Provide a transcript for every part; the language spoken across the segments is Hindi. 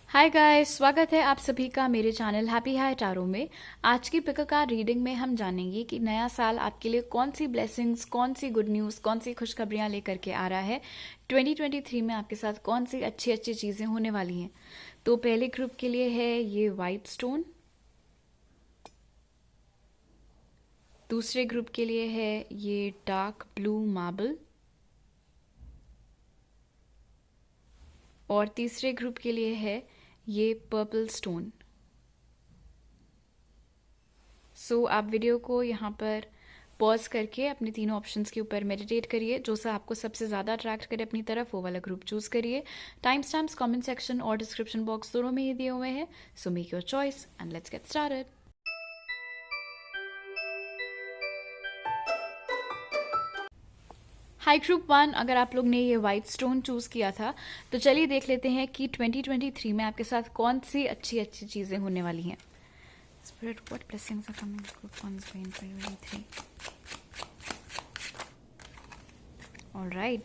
हाय गाइस, स्वागत है आप सभी का मेरे चैनल हैप्पी हाई टारो में। आज की पिक कार रीडिंग में हम जानेंगे कि नया साल आपके लिए कौन सी ब्लेसिंग्स, कौन सी गुड न्यूज़, कौन सी खुशखबरियां लेकर के आ रहा है। 2023 में आपके साथ कौन सी अच्छी अच्छी चीज़ें होने वाली हैं। तो पहले ग्रुप के लिए है ये वाइट स्टोन, दूसरे ग्रुप के लिए है ये डार्क ब्लू मार्बल, और तीसरे ग्रुप के लिए है ये पर्पल स्टोन। सो आप वीडियो को यहाँ पर पॉज करके अपने तीनों ऑप्शंस के ऊपर मेडिटेट करिए। जो सा आपको सबसे ज़्यादा अट्रैक्ट करे अपनी तरफ, वो वाला ग्रुप चूज करिए। टाइम स्टैम्प्स कमेंट सेक्शन और डिस्क्रिप्शन बॉक्स दोनों में ही दिए हुए हैं। So make your choice and let's get started. High group one, अगर आप लोग ने ये वाइट स्टोन चूज किया था तो चलिए देख लेते हैं कि 2023 में आपके साथ कौन सी अच्छी अच्छी चीज़ें होने वाली हैं। Spirit, what blessings are coming to group one's way in 2023? All right.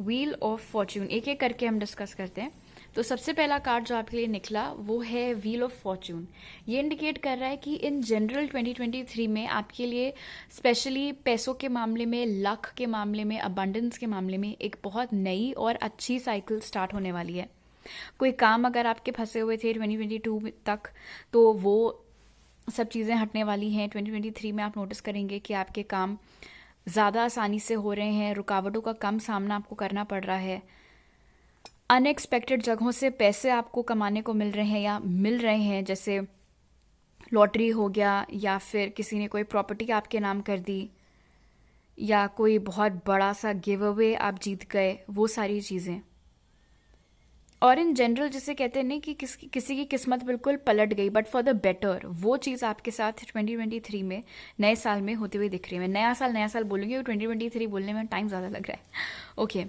Wheel of Fortune, एक एक करके हम डिस्कस करते हैं। तो सबसे पहला कार्ड जो आपके लिए निकला वो है व्हील ऑफ फॉर्च्यून। ये इंडिकेट कर रहा है कि इन जनरल 2023 में आपके लिए स्पेशली पैसों के मामले में, लक के मामले में, अबंडेंस के मामले में एक बहुत नई और अच्छी साइकिल स्टार्ट होने वाली है। कोई काम अगर आपके फंसे हुए थे 2022 तक, तो वो सब चीज़ें हटने वाली हैं। 2023 में आप नोटिस करेंगे कि आपके काम ज़्यादा आसानी से हो रहे हैं, रुकावटों का कम सामना आपको करना पड़ रहा है। अनएक्सपेक्टेड जगहों से पैसे आपको कमाने को मिल रहे हैं या मिल रहे हैं, जैसे लॉटरी हो गया, या फिर किसी ने कोई प्रॉपर्टी आपके नाम कर दी, या कोई बहुत बड़ा सा गिव अवे आप जीत गए, वो सारी चीज़ें। और इन जनरल जिसे कहते हैं ना कि किसी की किस्मत बिल्कुल पलट गई बट फॉर द बेटर, वो चीज़ आपके साथ 2023 में नए साल में होते हुए दिख रही है। मैं नया साल बोलूँगी, 2023 बोलने में टाइम ज़्यादा लग रहा है। ओके,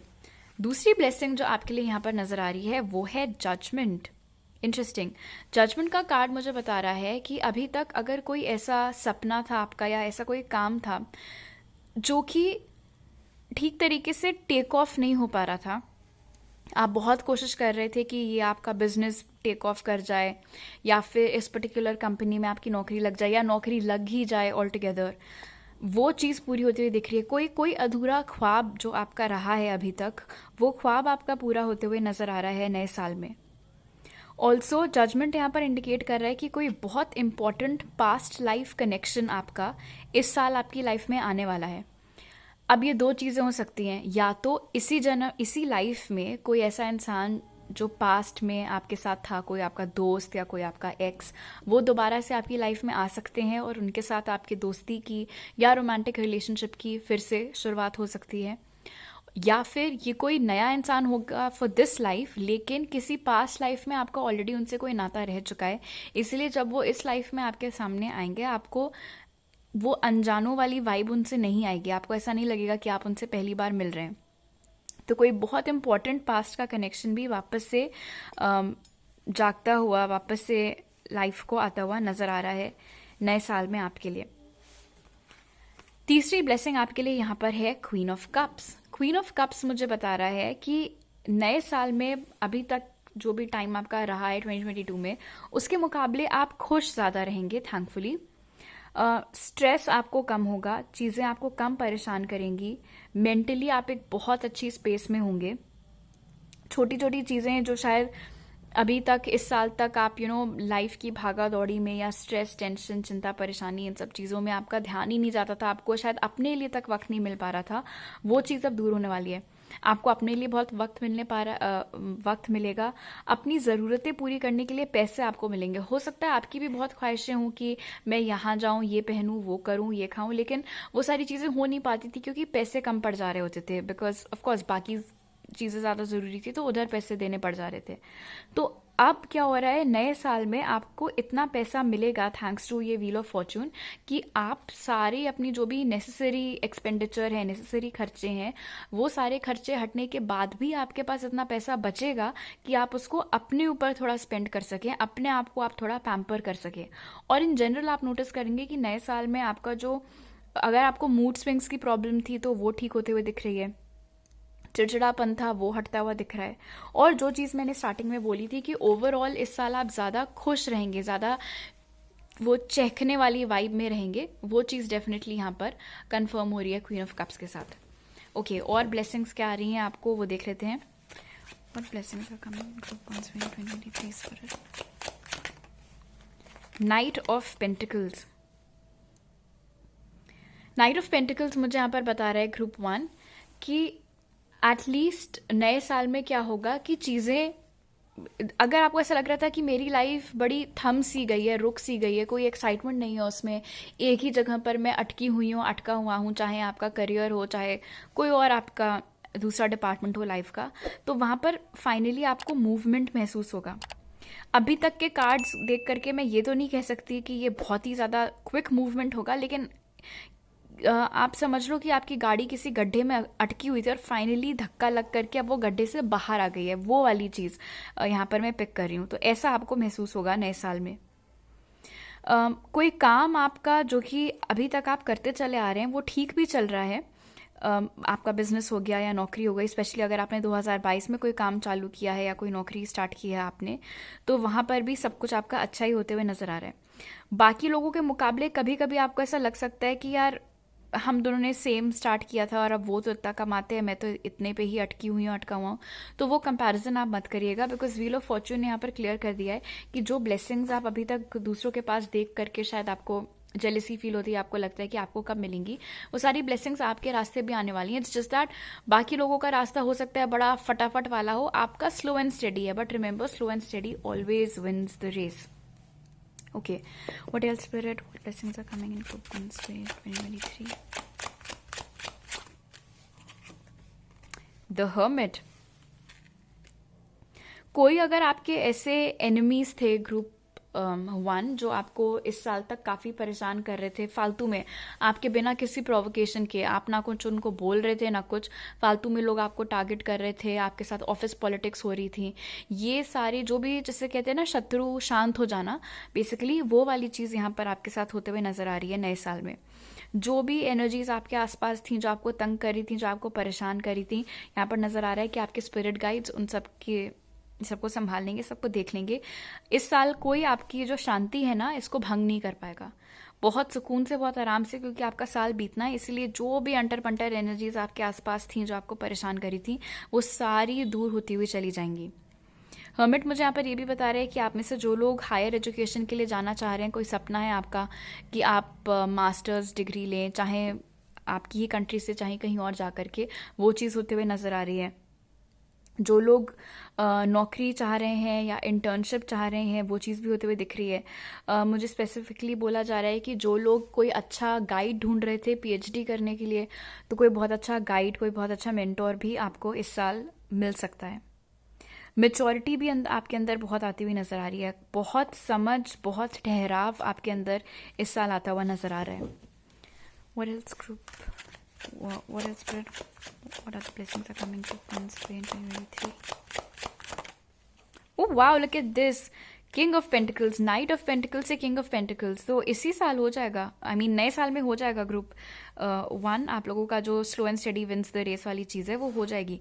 दूसरी ब्लेसिंग जो आपके लिए यहाँ पर नज़र आ रही है वो है जजमेंट। इंटरेस्टिंग, जजमेंट का कार्ड मुझे बता रहा है कि अभी तक अगर कोई ऐसा सपना था आपका या ऐसा कोई काम था जो कि ठीक तरीके से टेक ऑफ नहीं हो पा रहा था, आप बहुत कोशिश कर रहे थे कि ये आपका बिजनेस टेक ऑफ कर जाए, या फिर इस पर्टिकुलर कंपनी में आपकी नौकरी लग जाए, या नौकरी लग ही जाए ऑल टुगेदर, वो चीज़ पूरी होती हुई दिख रही है। कोई अधूरा ख्वाब जो आपका रहा है अभी तक, वो ख्वाब आपका पूरा होते हुए नज़र आ रहा है नए साल में। ऑल्सो जजमेंट यहाँ पर इंडिकेट कर रहा है कि कोई बहुत इंपॉर्टेंट पास्ट लाइफ कनेक्शन आपका इस साल आपकी लाइफ में आने वाला है। अब ये दो चीज़ें हो सकती हैं, या तो इसी लाइफ में कोई ऐसा इंसान जो पास्ट में आपके साथ था, कोई आपका दोस्त या कोई आपका एक्स, वो दोबारा से आपकी लाइफ में आ सकते हैं और उनके साथ आपकी दोस्ती की या रोमांटिक रिलेशनशिप की फिर से शुरुआत हो सकती है। या फिर ये कोई नया इंसान होगा फॉर दिस लाइफ, लेकिन किसी पास्ट लाइफ में आपका ऑलरेडी उनसे कोई नाता रह चुका है, इसलिए जब वो इस लाइफ में आपके सामने आएंगे, आपको वो अनजानों वाली वाइब उनसे नहीं आएगी। आपको ऐसा नहीं लगेगा कि आप उनसे पहली बार मिल रहे हैं। तो कोई बहुत इंपॉर्टेंट पास्ट का कनेक्शन भी वापस से जागता हुआ, वापस से लाइफ को आता हुआ नज़र आ रहा है नए साल में आपके लिए। तीसरी ब्लेसिंग आपके लिए यहाँ पर है queen of cups. Queen of cups मुझे बता रहा है कि नए साल में अभी तक जो भी टाइम आपका रहा है 2022 में, उसके मुकाबले आप खुश ज़्यादा रहेंगे, थैंकफुली। स्ट्रेस आपको कम होगा, चीज़ें आपको कम परेशान करेंगी, मेंटली आप एक बहुत अच्छी स्पेस में होंगे। छोटी छोटी चीज़ें जो शायद अभी तक इस साल तक आप लाइफ की भागा दौड़ी में या स्ट्रेस, टेंशन, चिंता, परेशानी, इन सब चीज़ों में आपका ध्यान ही नहीं जाता था, आपको शायद अपने लिए तक वक्त नहीं मिल पा रहा था, वो चीज़ अब दूर होने वाली है। आपको अपने लिए बहुत वक्त मिलेगा। अपनी ज़रूरतें पूरी करने के लिए पैसे आपको मिलेंगे। हो सकता है आपकी भी बहुत ख्वाहिशें हों कि मैं यहाँ जाऊँ, ये पहनूँ, वो करूँ, ये खाऊँ, लेकिन वो सारी चीज़ें हो नहीं पाती थी क्योंकि पैसे कम पड़ जा रहे होते थे, बिकॉज ऑफकोर्स बाकी चीज़ें ज़्यादा ज़रूरी थी, तो उधर पैसे देने पड़ जा रहे थे। तो अब क्या हो रहा है, नए साल में आपको इतना पैसा मिलेगा थैंक्स टू ये व्हील ऑफ फॉर्च्यून, कि आप सारे अपनी जो भी नेसेसरी एक्सपेंडिचर है, नेसेसरी खर्चे हैं, वो सारे खर्चे हटने के बाद भी आपके पास इतना पैसा बचेगा कि आप उसको अपने ऊपर थोड़ा स्पेंड कर सकें, अपने आप को आप थोड़ा पैम्पर कर सकें। और इन जनरल आप नोटिस करेंगे कि नए साल में आपका जो, अगर आपको मूड स्विंग्स की प्रॉब्लम थी तो वो ठीक होते हुए दिख रही है। चिड़चिड़ापन था वो हटता हुआ दिख रहा है। और जो चीज़ मैंने स्टार्टिंग में बोली थी कि ओवरऑल इस साल आप ज़्यादा खुश रहेंगे, ज़्यादा वो चहकने वाली वाइब में रहेंगे, वो चीज़ डेफिनेटली यहाँ पर कंफर्म हो रही है क्वीन ऑफ कप्स के साथ। ओके, और ब्लेसिंग्स क्या आ रही हैं आपको वो देख लेते हैं। और blessings are coming group 2023 for it. Knight of pentacles. Knight of pentacles मुझे यहाँ पर बता रहा है ग्रुप 1 कि एटलीस्ट नए साल में क्या होगा कि चीज़ें, अगर आपको ऐसा लग रहा था कि मेरी लाइफ बड़ी थम सी गई है, रुक सी गई है, कोई एक्साइटमेंट नहीं है उसमें, एक ही जगह पर मैं अटकी हुई हूँ, अटका हुआ हूँ, चाहे आपका करियर हो, चाहे कोई और आपका दूसरा डिपार्टमेंट हो लाइफ का, तो वहाँ पर फाइनली आपको मूवमेंट महसूस होगा। अभी तक के कार्ड्स देख करके मैं ये तो नहीं कह सकती कि ये बहुत ही ज़्यादा क्विक मूवमेंट होगा, लेकिन आप समझ लो कि आपकी गाड़ी किसी गड्ढे में अटकी हुई थी और फाइनली धक्का लग करके अब वो गड्ढे से बाहर आ गई है, वो वाली चीज़ यहाँ पर मैं पिक कर रही हूँ। तो ऐसा आपको महसूस होगा नए साल में। कोई काम आपका जो कि अभी तक आप करते चले आ रहे हैं वो ठीक भी चल रहा है, आपका बिजनेस हो गया या नौकरी हो गई, स्पेशली अगर आपने 2022 में कोई काम चालू किया है या कोई नौकरी स्टार्ट की है आपने, तो वहाँ पर भी सब कुछ आपका अच्छा ही होते हुए नज़र आ रहा है। बाकी लोगों के मुकाबले कभी कभी आपको ऐसा लग सकता है कि यार हम दोनों ने सेम स्टार्ट किया था और अब वो तो इतना कमाते हैं, मैं तो इतने पे ही अटकी हुई हूँ, अटका हुआ हूँ। तो वो कंपैरिजन आप मत करिएगा, बिकॉज व्हील ऑफ फॉर्च्यून ने यहाँ पर क्लियर कर दिया है कि जो ब्लेसिंग्स आप अभी तक दूसरों के पास देख करके शायद आपको जेलिसी फील होती है, आपको लगता है कि आपको कब मिलेंगी, वो सारी ब्लेसिंग्स आपके रास्ते भी आने वाली हैं। इट्स जस्ट दैट बाकी लोगों का रास्ता हो सकता है बड़ा फटाफट वाला हो, आपका स्लो एंड स्टेडी है, but remember slow and steady always wins the race. Okay, what else, Spirit? What blessings are coming in Group 1 Spirit 2023? The Hermit. कोई अगर आपके ऐसे एनिमीज थे ग्रुप 1 जो आपको इस साल तक काफ़ी परेशान कर रहे थे फालतू में, आपके बिना किसी प्रोवोकेशन के, आप ना कुछ उनको बोल रहे थे ना कुछ, फालतू में लोग आपको टारगेट कर रहे थे, आपके साथ ऑफिस पॉलिटिक्स हो रही थी, ये सारी जो भी जिसे कहते हैं ना शत्रु शांत हो जाना, बेसिकली वो वाली चीज़ यहाँ पर आपके साथ होते हुए नज़र आ रही है नए साल में। जो भी एनर्जीज आपके आसपास थी जो आपको तंग कर रही थी, जो आपको परेशान कर रही थी, यहाँ पर नज़र आ रहा है कि आपके स्पिरिट गाइड्स उन सबको संभाल लेंगे, सबको देख लेंगे। इस साल कोई आपकी जो शांति है ना इसको भंग नहीं कर पाएगा, बहुत सुकून से, बहुत आराम से, क्योंकि आपका साल बीतना है। इसलिए जो भी अंटर पंटर एनर्जीज आपके आसपास थी जो आपको परेशान करी थी वो सारी दूर होती हुई चली जाएंगी। हर्मिट मुझे यहाँ पर ये भी बता रहे हैं कि आप में से जो लोग हायर एजुकेशन के लिए जाना चाह रहे हैं, कोई सपना है आपका कि आप मास्टर्स डिग्री लें, चाहे आपकी ही कंट्री से चाहे कहीं और जा करके, वो चीज़ होते हुए नज़र आ रही है। जो लोग नौकरी चाह रहे हैं या इंटर्नशिप चाह रहे हैं वो चीज़ भी होते हुए दिख रही है। मुझे स्पेसिफिकली बोला जा रहा है कि जो लोग कोई अच्छा गाइड ढूंढ रहे थे पीएचडी करने के लिए, तो कोई बहुत अच्छा गाइड, कोई बहुत अच्छा मेंटोर भी आपको इस साल मिल सकता है। मेचोरिटी भी आपके अंदर बहुत आती हुई नज़र आ रही है, बहुत समझ, बहुत ठहराव आपके अंदर इस साल आता हुआ नज़र आ रहा है। What else, group? What else, Spirit? What other blessings are coming to Group 1 Spirit 2023? Oh wow, look at this. King of pentacles, knight of pentacles से किंग ऑफ पेंटिकल्स, तो इसी साल हो जाएगा, आई मीन नए साल में हो जाएगा ग्रुप 1। आप लोगों का जो slow and steady wins the race वाली चीज़ है वो हो जाएगी।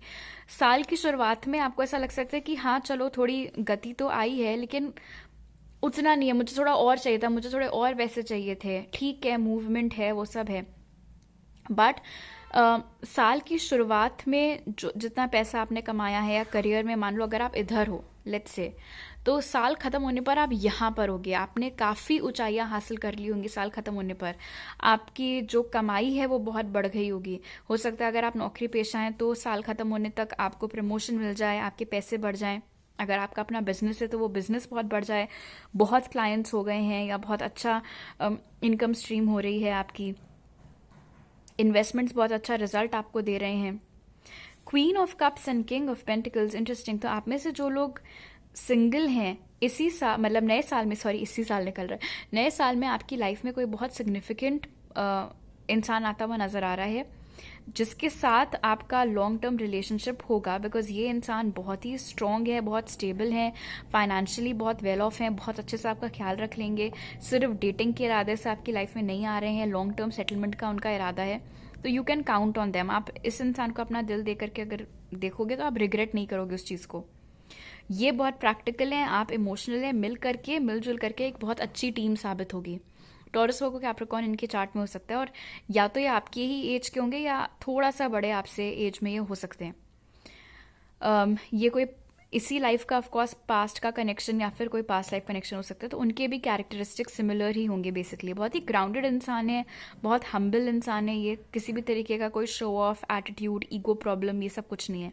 साल की शुरुआत में आपको ऐसा लग सकता है कि हाँ चलो थोड़ी गति तो आई है, लेकिन उतना नहीं है, मुझे थोड़ा और चाहिए था, मुझे थोड़े और पैसे चाहिए थे। ठीक है, मूवमेंट है, वो सब है, बट साल की शुरुआत में जो जितना पैसा आपने कमाया है या करियर में, मान लो अगर आप इधर हो लेट्स से, तो साल ख़त्म होने पर आप यहाँ पर होगे, आपने काफ़ी ऊंचाइयाँ हासिल कर ली होंगी। साल ख़त्म होने पर आपकी जो कमाई है वो बहुत बढ़ गई होगी। हो सकता है अगर आप नौकरी पेशा हैं तो साल ख़त्म होने तक आपको प्रमोशन मिल जाए, आपके पैसे बढ़ जाएं। अगर आपका अपना बिजनेस है तो वो बिजनेस बहुत बढ़ जाए, बहुत क्लाइंट्स हो गए हैं या बहुत अच्छा इनकम स्ट्रीम हो रही है आपकी, इन्वेस्टमेंट्स बहुत अच्छा रिजल्ट आपको दे रहे हैं। Queen of cups and king of pentacles, interesting. तो आप में से जो लोग सिंगल हैं इसी साल, मतलब नए साल में, सॉरी इसी साल निकल रहा है, नए साल में आपकी लाइफ में कोई बहुत सिग्निफिकेंट इंसान आता हुआ नज़र आ रहा है जिसके साथ आपका लॉन्ग टर्म रिलेशनशिप होगा, बिकॉज ये इंसान बहुत ही स्ट्रॉन्ग है, बहुत स्टेबल है, फाइनेंशियली बहुत वेल ऑफ है, बहुत अच्छे से आपका ख्याल रख लेंगे। सिर्फ डेटिंग के इरादे से आपकी लाइफ में नहीं आ रहे हैं, लॉन्ग टर्म सेटलमेंट का उनका इरादा है। तो you can count on them. आप इस इंसान को अपना दिल दे करके अगर देखोगे तो आप रिग्रेट नहीं करोगे उस चीज़ को। ये बहुत प्रैक्टिकल है, आप इमोशनल है, मिलजुल करके एक बहुत अच्छी टीम साबित होगी। टॉरस वर्गो कैप्रिकॉर्न इनके चार्ट में हो सकता है, और या तो ये आपकी ही एज के होंगे या थोड़ा सा बड़े आपसे एज में ये हो सकते हैं। ये कोई इसी लाइफ का ऑफकोर्स पास्ट का कनेक्शन या फिर कोई पास्ट लाइफ कनेक्शन हो सकता है, तो उनके भी कैरेक्टरिस्टिक्स सिमिलर ही होंगे बेसिकली। बहुत ही ग्राउंडेड इंसान है, बहुत हम्बल इंसान है ये, किसी भी तरीके का कोई show off attitude, ego problem, ये सब कुछ नहीं है।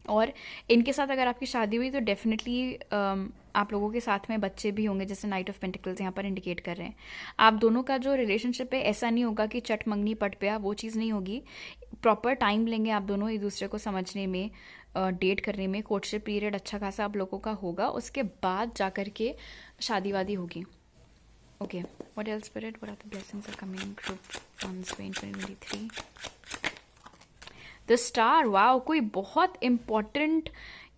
और इनके साथ अगर आपकी शादी हुई तो डेफिनेटली आप लोगों के साथ में बच्चे भी होंगे, जैसे नाइट ऑफ पेंटिकल्स यहाँ पर इंडिकेट कर रहे हैं। आप दोनों का जो रिलेशनशिप है ऐसा नहीं होगा कि चट मंगनी पट पे, वो चीज़ नहीं होगी। प्रॉपर टाइम लेंगे आप दोनों एक दूसरे को समझने में, डेट करने में। कोर्टशिप पीरियड अच्छा खासा आप लोगों का होगा, उसके बाद जा कर के शादी वादी होगी। Okay, what else spirit, what are the blessings are coming group once in 2023? The star, wow, कोई बहुत इम्पॉर्टेंट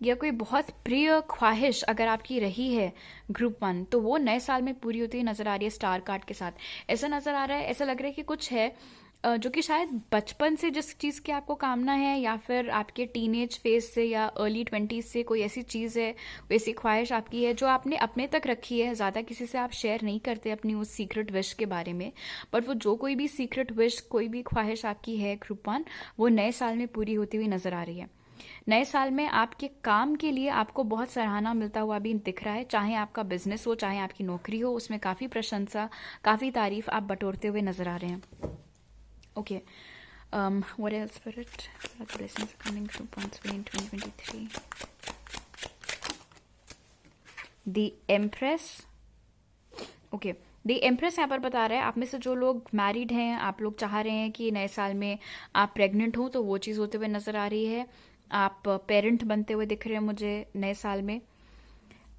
या कोई बहुत प्रिय ख्वाहिश अगर आपकी रही है ग्रुप 1, तो वो नए साल में पूरी होती हुई नजर आ रही है स्टार कार्ड के साथ। ऐसा नजर आ रहा है, ऐसा लग रहा है कि कुछ है जो कि शायद बचपन से जिस चीज़ की आपको कामना है, या फिर आपके टीनेज फेज से या अर्ली 20s से कोई ऐसी चीज़ है, कोई ऐसी ख्वाहिश आपकी है जो आपने अपने तक रखी है, ज़्यादा किसी से आप शेयर नहीं करते अपनी उस सीक्रेट विश के बारे में। बट वो जो कोई भी सीक्रेट विश, कोई भी ख्वाहिश आपकी है ग्रुप 1, वो नए साल में पूरी होती हुई नजर आ रही है। नए साल में आपके काम के लिए आपको बहुत सराहना मिलता हुआ भी दिख रहा है, चाहे आपका बिजनेस हो, चाहे आपकी नौकरी हो, उसमें काफ़ी प्रशंसा, काफ़ी तारीफ आप बटोरते हुए नजर आ रहे हैं। Okay. What else, Spirit? What are the blessings coming through once in 2023? The Empress. Okay. The Empress यहाँ पर बता रहा है, आप में से जो लोग मैरिड हैं, आप लोग चाह रहे हैं कि नए साल में आप प्रेग्नेंट हो, तो वो चीज़ होते हुए नज़र आ रही है। आप पेरेंट बनते हुए दिख रहे हैं मुझे नए साल में।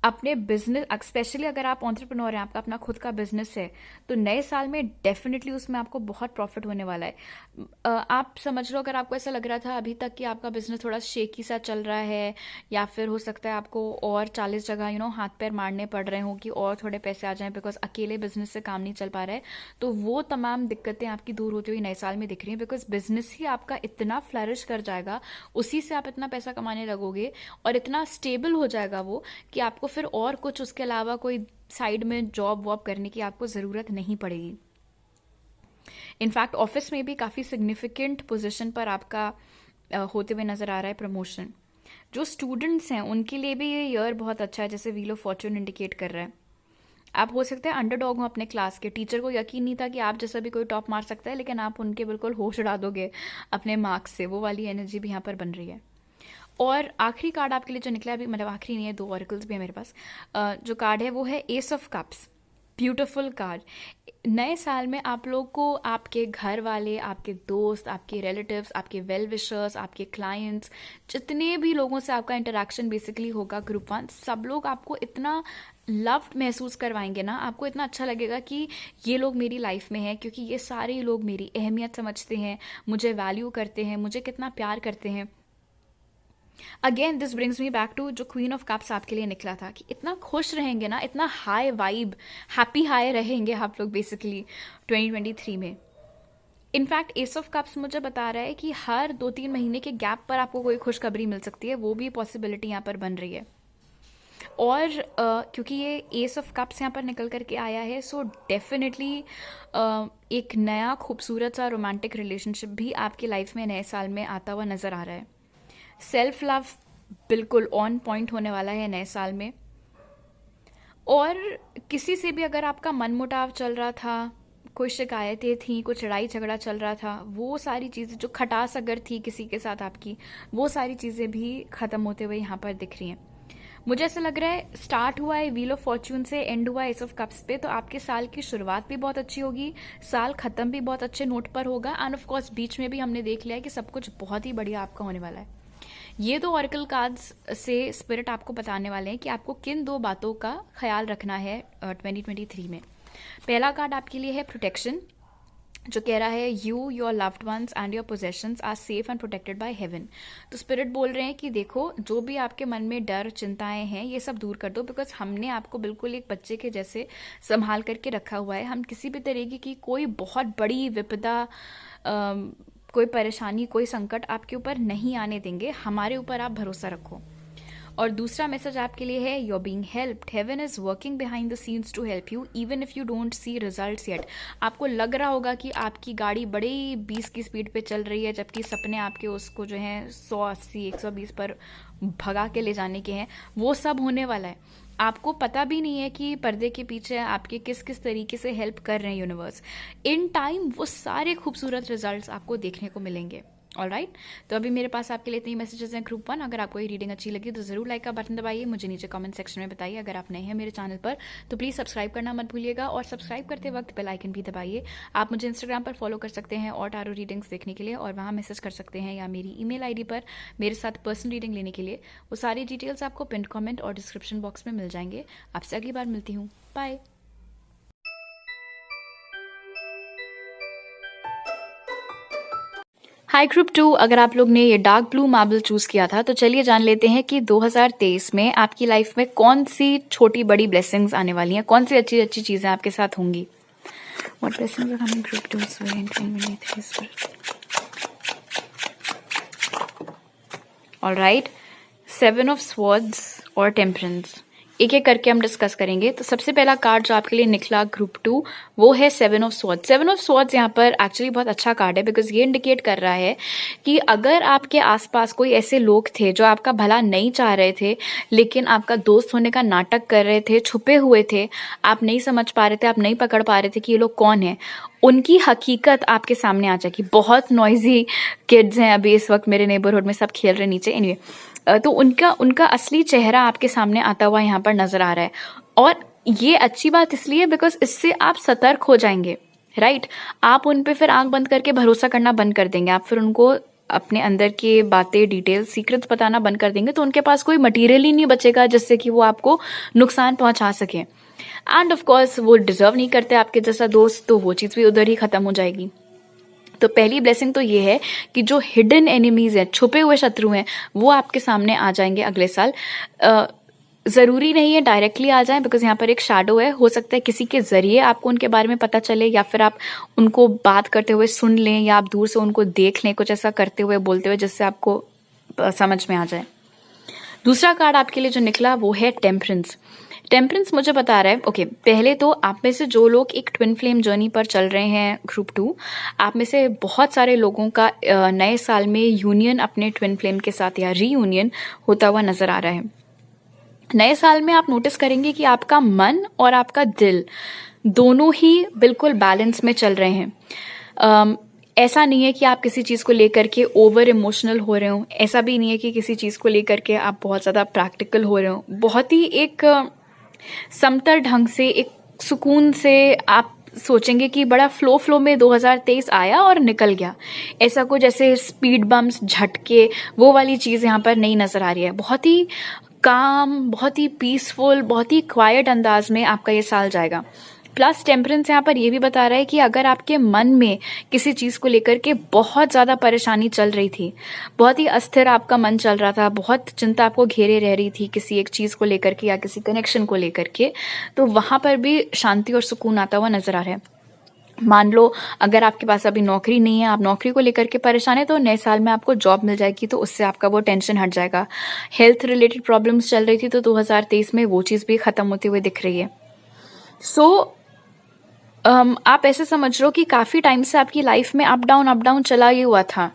अपने बिजनेस, स्पेशली अगर आप एंटरप्रेन्योर हैं, आपका अपना खुद का बिजनेस है, तो नए साल में डेफिनेटली उसमें आपको बहुत प्रॉफिट होने वाला है। आप समझ लो, अगर आपको ऐसा लग रहा था अभी तक कि आपका बिजनेस थोड़ा शेकी सा चल रहा है, या फिर हो सकता है आपको और 40 जगह हाथ पैर मारने पड़ रहे हो कि और थोड़े पैसे आ जाएं, बिकॉज अकेले बिजनेस से काम नहीं चल पा रहा है, तो वो तमाम दिक्कतें आपकी दूर होती हुई नए साल में दिख रही हैं। बिकॉज बिजनेस ही आपका इतना फ्लरिश कर जाएगा, उसी से आप इतना पैसा कमाने लगोगे और इतना स्टेबल हो जाएगा वो, कि आपको फिर और कुछ उसके अलावा कोई साइड में जॉब वॉब करने की आपको ज़रूरत नहीं पड़ेगी। इनफैक्ट ऑफिस में भी काफ़ी सिग्निफिकेंट पोजीशन पर आपका होते हुए नज़र आ रहा है प्रमोशन। जो स्टूडेंट्स हैं उनके लिए भी ये ईयर बहुत अच्छा है, जैसे व्हील ऑफ फॉर्चून इंडिकेट कर रहा है। आप हो सकते हैं अंडरडॉग हो अपने क्लास के, टीचर को यकीन नहीं था कि आप जैसा भी कोई टॉप मार सकता है, लेकिन आप उनके बिल्कुल होश उड़ा दोगे अपने मार्क्स से। वो वाली एनर्जी भी यहाँ पर बन रही है। और आखिरी कार्ड आपके लिए जो निकला अभी, मतलब आखिरी नहीं है, 2 ऑरेकल्स भी है मेरे पास। जो कार्ड है वो है S of cups. Beautiful card. नए साल में आप लोग को आपके घर वाले, आपके दोस्त, आपके रिलेटिव्स, आपके वेल विशर्स, आपके क्लाइंट्स, जितने भी लोगों से आपका इंटरेक्शन बेसिकली होगा ग्रुप 1, सब लोग आपको इतना लव्ड महसूस करवाएंगे ना, आपको इतना अच्छा लगेगा कि ये लोग मेरी लाइफ में हैं, क्योंकि ये सारे लोग मेरी अहमियत समझते हैं, मुझे वैल्यू करते हैं, मुझे कितना प्यार करते हैं। Again this brings me back to जो क्वीन ऑफ कप्स आपके लिए निकला था, कि इतना खुश रहेंगे ना, इतना हाई वाइब, हैप्पी हाई रहेंगे आप लोग बेसिकली 2023 में। इनफैक्ट एस ऑफ कप्स मुझे बता रहा है कि हर 2-3 महीने के गैप पर आपको कोई खुशखबरी मिल सकती है, वो भी पॉसिबिलिटी यहाँ पर बन रही है। और क्योंकि ये एस ऑफ कप्स यहाँ पर निकल करके आया है, सो डेफिनेटली एक नया खूबसूरत सा रोमांटिक रिलेशनशिप भी आपकी लाइफ में नए साल में आता हुआ नज़र आ रहा है। सेल्फ लव बिल्कुल ऑन पॉइंट होने वाला है नए साल में। और किसी से भी अगर आपका मनमुटाव चल रहा था, कोई शिकायतें थी, कुछ लड़ाई झगड़ा चल रहा था, वो सारी चीज़ें, जो खटास अगर थी किसी के साथ आपकी, वो सारी चीज़ें भी ख़त्म होते हुए यहाँ पर दिख रही हैं। मुझे ऐसा लग रहा है स्टार्ट हुआ है व्हील ऑफ फॉर्च्यून से, एंड हुआ एस ऑफ कप्स पे, तो आपके साल की शुरुआत भी बहुत अच्छी होगी, साल ख़त्म भी बहुत अच्छे नोट पर होगा, एंड ऑफ कोर्स बीच में भी हमने देख लिया है कि सब कुछ बहुत ही बढ़िया आपका होने वाला है। ये 2 ऑरेकल कार्ड्स से स्पिरिट आपको बताने वाले हैं कि आपको किन 2 बातों का ख्याल रखना है 2023 में। पहला कार्ड आपके लिए है प्रोटेक्शन, जो कह रहा है you, your loved ones and your possessions are safe and protected by heaven. तो स्पिरिट बोल रहे हैं कि देखो, जो भी आपके मन में डर चिंताएं हैं ये सब दूर कर दो, बिकॉज हमने आपको बिल्कुल एक बच्चे के जैसे संभाल करके रखा हुआ है। हम किसी भी तरीके की कोई बहुत बड़ी विपदा, कोई परेशानी, कोई संकट आपके ऊपर नहीं आने देंगे। हमारे ऊपर आप भरोसा रखो। और दूसरा मैसेज आपके लिए है, you are being helped, heaven is working behind the scenes to help you even if you don't see results yet. आपको लग रहा होगा कि आपकी गाड़ी बड़ी 20 की स्पीड पे चल रही है, जबकि सपने आपके उसको जो है 180 120 पर भगा के ले जाने के हैं। वो सब होने वाला है। आपको पता भी नहीं है कि पर्दे के पीछे आपके किस किस तरीके से हेल्प कर रहे हैं यूनिवर्स। इन टाइम वो सारे खूबसूरत रिजल्ट्स आपको देखने को मिलेंगे। ऑलराइट, तो अभी मेरे पास आपके लिए इतने मैसेजेस हैं ग्रुप 1। अगर आपको ये रीडिंग अच्छी लगी तो ज़रूर लाइक का बटन दबाइए, मुझे नीचे कमेंट सेक्शन में बताइए। अगर आप नए हैं मेरे चैनल पर तो प्लीज़ सब्सक्राइब करना मत भूलिएगा, और सब्सक्राइब करते वक्त बेल आइकन भी दबाइए। आप मुझे इंस्टाग्राम पर फॉलो कर सकते हैं और टारो रीडिंग्स देखने के लिए, और वहाँ मैसेज कर सकते हैं, या मेरी ईमेल आईडी पर मेरे साथ पर्सनल रीडिंग लेने के लिए। वो सारी डिटेल्स आपको पिन कमेंट और डिस्क्रिप्शन बॉक्स में मिल जाएंगे। आपसे अगली बार मिलती हूँ। बाय। हाई ग्रुप 2, अगर आप लोग ने ये डार्क ब्लू मार्बल चूज किया था तो चलिए जान लेते हैं कि 2023 में आपकी लाइफ में कौन सी छोटी बड़ी ब्लेसिंग्स आने वाली हैं, कौन सी अच्छी अच्छी चीजें आपके साथ होंगी। What blessings are coming group 2 in 2023? All right, 7 of Swords और टेम्परेंस, एक एक करके हम डिस्कस करेंगे। तो सबसे पहला कार्ड जो आपके लिए निकला ग्रुप 2 वो है 7 ऑफ स्वॉर्ड्स। 7 ऑफ स्वॉर्ड्स यहाँ पर एक्चुअली बहुत अच्छा कार्ड है, बिकॉज ये इंडिकेट कर रहा है कि अगर आपके आसपास कोई ऐसे लोग थे जो आपका भला नहीं चाह रहे थे, लेकिन आपका दोस्त होने का नाटक कर रहे थे, छुपे हुए थे, आप नहीं समझ पा रहे थे, आप नहीं पकड़ पा रहे थे कि ये लोग कौन है, उनकी हकीकत आपके सामने आ जाएगी। बहुत नॉइजी किड्स हैं अभी इस वक्त मेरे नेबरहुड में, सब खेल रहे नीचे। एनीवे, तो उनका असली चेहरा आपके सामने आता हुआ यहाँ पर नजर आ रहा है। और ये अच्छी बात इसलिए बिकॉज इससे आप सतर्क हो जाएंगे, राइट। आप उन पे फिर आंख बंद करके भरोसा करना बंद कर देंगे। आप फिर उनको अपने अंदर की बातें, डिटेल्स, सीक्रेट्स बताना बंद कर देंगे, तो उनके पास कोई मटेरियल ही नहीं बचेगा जिससे कि वो आपको नुकसान पहुंचा सके। एंड ऑफ कोर्स वो डिजर्व नहीं करते आपके जैसा दोस्त, तो वो चीज़ भी उधर ही खत्म हो जाएगी। तो पहली ब्लेसिंग तो ये है कि जो हिडन एनिमीज हैं, छुपे हुए शत्रु हैं, वो आपके सामने आ जाएंगे अगले साल। ज़रूरी नहीं है डायरेक्टली आ जाएं, बिकॉज यहाँ पर एक शैडो है। हो सकता है किसी के जरिए आपको उनके बारे में पता चले, या फिर आप उनको बात करते हुए सुन लें, या आप दूर से उनको देख लें कुछ ऐसा करते हुए, बोलते हुए, जिससे आपको समझ में आ जाए। दूसरा कार्ड आपके लिए जो निकला वो है टेम्परेंस। टेम्परेंस मुझे बता रहा है, ओके, पहले तो आप में से जो लोग एक ट्विन फ्लेम जर्नी पर चल रहे हैं ग्रुप 2, आप में से बहुत सारे लोगों का नए साल में यूनियन अपने ट्विन फ्लेम के साथ या रीयूनियन होता हुआ नजर आ रहा है। नए साल में आप नोटिस करेंगे कि आपका मन और आपका दिल दोनों ही बिल्कुल बैलेंस में चल रहे हैं। ऐसा नहीं है कि आप किसी चीज़ को लेकर के ओवर इमोशनल हो रहे हो, ऐसा भी नहीं है कि किसी चीज़ को लेकर के आप बहुत ज़्यादा प्रैक्टिकल हो रहे हो। बहुत ही एक समतल ढंग से, एक सुकून से आप सोचेंगे कि बड़ा फ्लो में 2023 आया और निकल गया। ऐसा कोई जैसे स्पीड बम्प्स, झटके, वो वाली चीज़ यहाँ पर नहीं नज़र आ रही है। बहुत ही काम, बहुत ही पीसफुल, बहुत ही क्वाइट अंदाज में आपका ये साल जाएगा। प्लस टेम्परेंस यहाँ पर ये भी बता रहा है कि अगर आपके मन में किसी चीज़ को लेकर के बहुत ज़्यादा परेशानी चल रही थी, बहुत ही अस्थिर आपका मन चल रहा था, बहुत चिंता आपको घेरे रह रही थी किसी एक चीज़ को लेकर के या किसी कनेक्शन को लेकर के, तो वहाँ पर भी शांति और सुकून आता हुआ नजर आ रहा है। मान लो अगर आपके पास अभी नौकरी नहीं है, आप नौकरी को लेकर के परेशान है, तो नए साल में आपको जॉब मिल जाएगी, तो उससे आपका वो टेंशन हट जाएगा। हेल्थ रिलेटेड प्रॉब्लम्स चल रही थी, तो 2023 में वो चीज़ भी खत्म होते हुए दिख रही है। आप ऐसे समझ लो कि काफ़ी टाइम से आपकी लाइफ में अप डाउन चला ही हुआ था।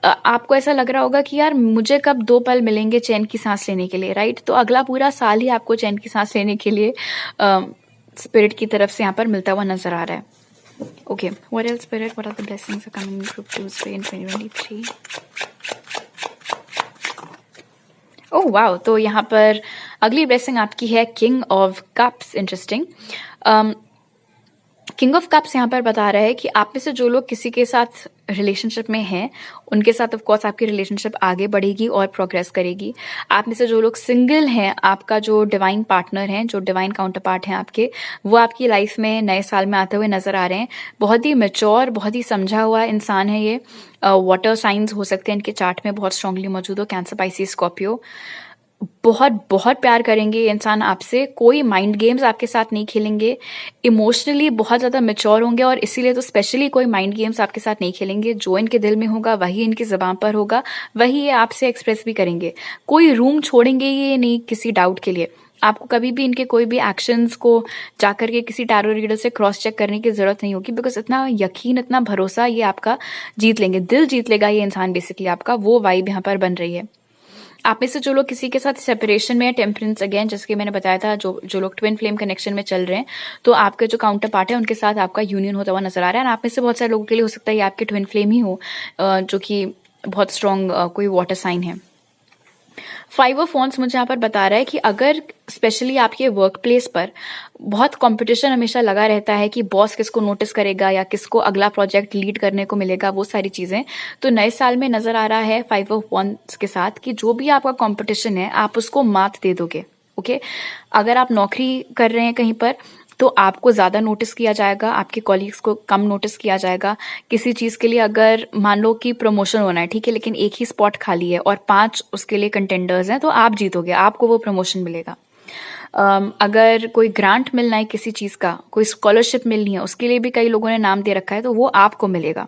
आपको ऐसा लग रहा होगा कि यार मुझे कब 2 पल मिलेंगे चैन की सांस लेने के लिए, राइट। तो अगला पूरा साल ही आपको चैन की सांस लेने के लिए स्पिरिट की तरफ से यहाँ पर मिलता हुआ नजर आ रहा है। Okay, what else spirit, what are the blessings are coming group 2 in 2023? Oh wow, तो यहाँ पर अगली ब्लेसिंग आपकी है king of cups. Interesting. King of cups यहाँ पर बता रहा है कि आप में से जो लोग किसी के साथ रिलेशनशिप में हैं उनके साथ ऑफ कोर्स आपकी रिलेशनशिप आगे बढ़ेगी और प्रोग्रेस करेगी। आप में से जो लोग सिंगल हैं, आपका जो डिवाइन पार्टनर हैं, जो डिवाइन काउंटर पार्ट हैं आपके, वो आपकी लाइफ में नए साल में आते हुए नजर आ रहे हैं। बहुत ही मैच्योर, बहुत ही समझा हुआ इंसान है ये। वाटर साइंस हो सकते हैं इनके चार्ट में बहुत स्ट्रांगली मौजूद हो, कैंसर, पाइसेस, स्कॉर्पियो। बहुत बहुत प्यार करेंगे ये इंसान आपसे, कोई माइंड गेम्स आपके साथ नहीं खेलेंगे, इमोशनली बहुत ज़्यादा मैच्योर होंगे और इसीलिए तो स्पेशली कोई माइंड गेम्स आपके साथ नहीं खेलेंगे। जो इनके दिल में होगा वही इनकी ज़बान पर होगा, वही ये आपसे एक्सप्रेस भी करेंगे। कोई रूम छोड़ेंगे ये नहीं किसी डाउट के लिए। आपको कभी भी इनके कोई भी एक्शंस को जाकर के किसी टैरो रीडर से क्रॉस चेक करने की जरूरत नहीं होगी, बिकॉज इतना यकीन, इतना भरोसा ये आपका जीत लेंगे, दिल जीत लेगा ये इंसान बेसिकली आपका। वो वाइब यहाँ पर बन रही है। आप में से जो लोग किसी के साथ सेपरेशन में है, टेम्परेंस अगेन, जैसे कि मैंने बताया था, जो लोग ट्विन फ्लेम कनेक्शन में चल रहे हैं, तो आपके जो काउंटर पार्ट है उनके साथ आपका यूनियन होता हुआ नजर आ रहा है। और आप में से बहुत सारे लोगों के लिए हो सकता है ये आपके ट्विन फ्लेम ही हो, जो कि बहुत स्ट्रॉन्ग कोई वाटर साइन है। 5 ऑफ वॉन्ड्स मुझे यहाँ पर बता रहा है कि अगर स्पेशली आपके वर्क प्लेस पर बहुत कंपटीशन हमेशा लगा रहता है कि बॉस किसको नोटिस करेगा या किसको अगला प्रोजेक्ट लीड करने को मिलेगा, वो सारी चीजें, तो नए साल में नजर आ रहा है 5 ऑफ वॉन्ड्स के साथ कि जो भी आपका कंपटीशन है आप उसको मात दे दोगे। ओके, अगर आप नौकरी कर रहे हैं कहीं पर तो आपको ज्यादा नोटिस किया जाएगा, आपके कॉलीग्स को कम नोटिस किया जाएगा। किसी चीज के लिए अगर मान लो कि प्रमोशन होना है, ठीक है, लेकिन एक ही स्पॉट खाली है और 5 उसके लिए कंटेंडर्स हैं, तो आप जीतोगे, आपको वो प्रमोशन मिलेगा। अगर कोई ग्रांट मिलना है किसी चीज का, कोई स्कॉलरशिप मिलनी है, उसके लिए भी कई लोगों ने नाम दे रखा है, तो वो आपको मिलेगा।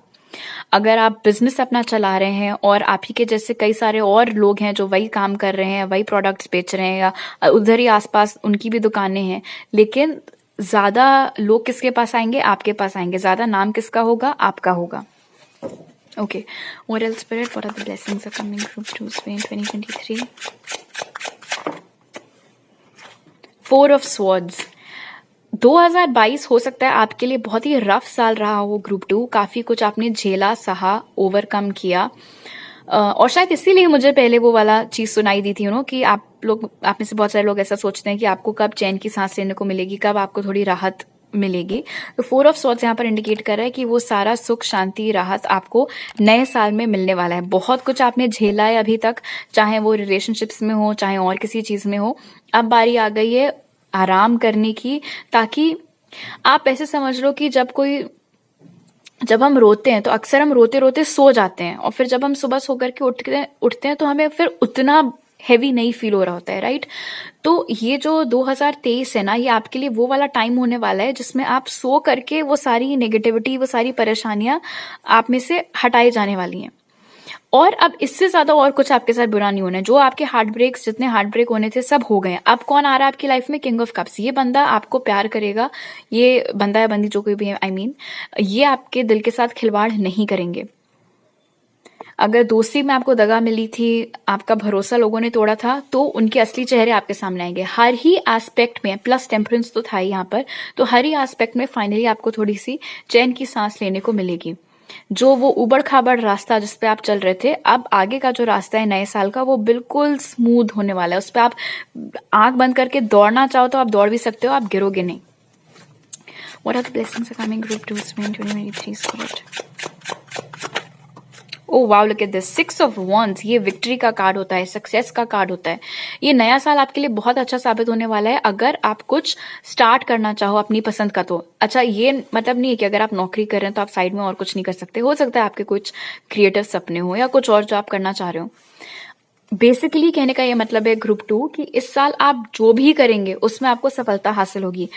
अगर आप बिजनेस अपना चला रहे हैं और आप ही के जैसे कई सारे और लोग हैं जो वही काम कर रहे हैं, वही प्रोडक्ट्स बेच रहे हैं, या उधर ही आसपास उनकी भी दुकानें हैं, लेकिन ज्यादा लोग किसके पास आएंगे? आपके पास आएंगे। ज्यादा नाम किसका होगा? आपका होगा। Okay, what else spirit, what are the blessings are coming from Tuesday in 2023? 4 of swords. 2022 हो सकता है आपके लिए बहुत ही रफ साल रहा हो ग्रुप 2। काफी कुछ आपने झेला, सहा, ओवरकम किया, और शायद इसीलिए मुझे पहले वो वाला चीज सुनाई दी थी कि आप में से बहुत सारे लोग ऐसा सोचते हैं कि आपको कब चैन की सांस लेने को मिलेगी, कब आपको थोड़ी राहत मिलेगी। तो 4 ऑफ स्वॉर्ड्स यहाँ पर इंडिकेट कर रहा है कि वो सारा सुख, शांति, राहत आपको नए साल में मिलने वाला है। बहुत कुछ आपने झेला है अभी तक, चाहे वो रिलेशनशिप्स में हो, चाहे और किसी चीज में हो। अब बारी आ गई है आराम करने की, ताकि आप ऐसे समझ लो कि जब हम रोते हैं तो अक्सर हम रोते रोते सो जाते हैं, और फिर जब हम सुबह सो करके उठते हैं तो हमें फिर उतना हैवी नहीं फील हो रहा होता है, राइट? तो ये जो 2023 है ना, ये आपके लिए वो वाला टाइम होने वाला है जिसमें आप सो करके वो सारी नेगेटिविटी, वो सारी परेशानियां आप में से हटाई जाने वाली हैं। और अब इससे ज्यादा और कुछ आपके साथ बुरा नहीं होना है। जो आपके हार्ट ब्रेक्स, जितने हार्ट ब्रेक होने थे, सब हो गए हैं। अब कौन आ रहा है आपकी लाइफ में? King of cups. ये बंदा आपको प्यार करेगा, ये बंदा या बंदी जो कोई भी है, आई मीन, ये आपके दिल के साथ खिलवाड़ नहीं करेंगे। अगर दोस्ती में आपको दगा मिली थी, आपका भरोसा लोगों ने तोड़ा था, तो उनके असली चेहरे आपके सामने आएंगे हर ही एस्पेक्ट में। प्लस टेम्परेंस तो था ही यहाँ पर, तो हर ही एस्पेक्ट में फाइनली आपको थोड़ी सी चैन की सांस लेने को मिलेगी। जो वो उबड़ खाबड़ रास्ता जिस पे आप चल रहे थे, अब आगे का जो रास्ता है नए साल का, वो बिल्कुल स्मूथ होने वाला है। उस पे आप आंख बंद करके दौड़ना चाहो तो आप दौड़ भी सकते हो, आप गिरोगे नहीं। What are the blessings are coming group 2 in 2023 spirit? Oh wow, look at this, 6 of wands. ये विक्ट्री का कार्ड होता है, सक्सेस का कार्ड होता है। ये नया साल आपके लिए बहुत अच्छा साबित होने वाला है अगर आप कुछ स्टार्ट करना चाहो अपनी पसंद का। तो अच्छा, ये मतलब नहीं है कि अगर आप नौकरी कर रहे हैं तो आप साइड में और कुछ नहीं कर सकते। हो सकता है आपके कुछ क्रिएटिव सपने हो या कुछ और जो आप करना चाह रहे हो। बेसिकली कहने का ये मतलब है ग्रुप 2 कि इस साल आप जो भी करेंगे उसमें आपको सफलता हासिल होगी।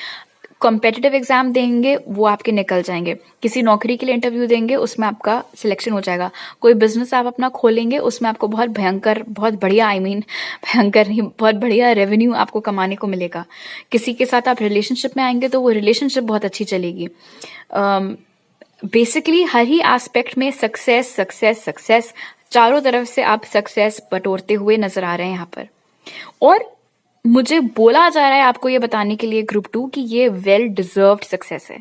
कॉम्पिटिटिव एग्जाम देंगे, वो आपके निकल जाएंगे। किसी नौकरी के लिए इंटरव्यू देंगे, उसमें आपका सिलेक्शन हो जाएगा। कोई बिजनेस आप अपना खोलेंगे, उसमें आपको बहुत भयंकर, बहुत बढ़िया, आई मीन भयंकर नहीं, बहुत बढ़िया रेवेन्यू आपको कमाने को मिलेगा। किसी के साथ आप रिलेशनशिप में आएंगे तो वो रिलेशनशिप बहुत अच्छी चलेगी। बेसिकली हर ही एस्पेक्ट में सक्सेस सक्सेस सक्सेस, चारों तरफ से आप सक्सेस बटोरते हुए नजर आ रहे हैं यहाँ पर। और मुझे बोला जा रहा है आपको ये बताने के लिए ग्रुप 2 कि ये वेल डिजर्व्ड सक्सेस है।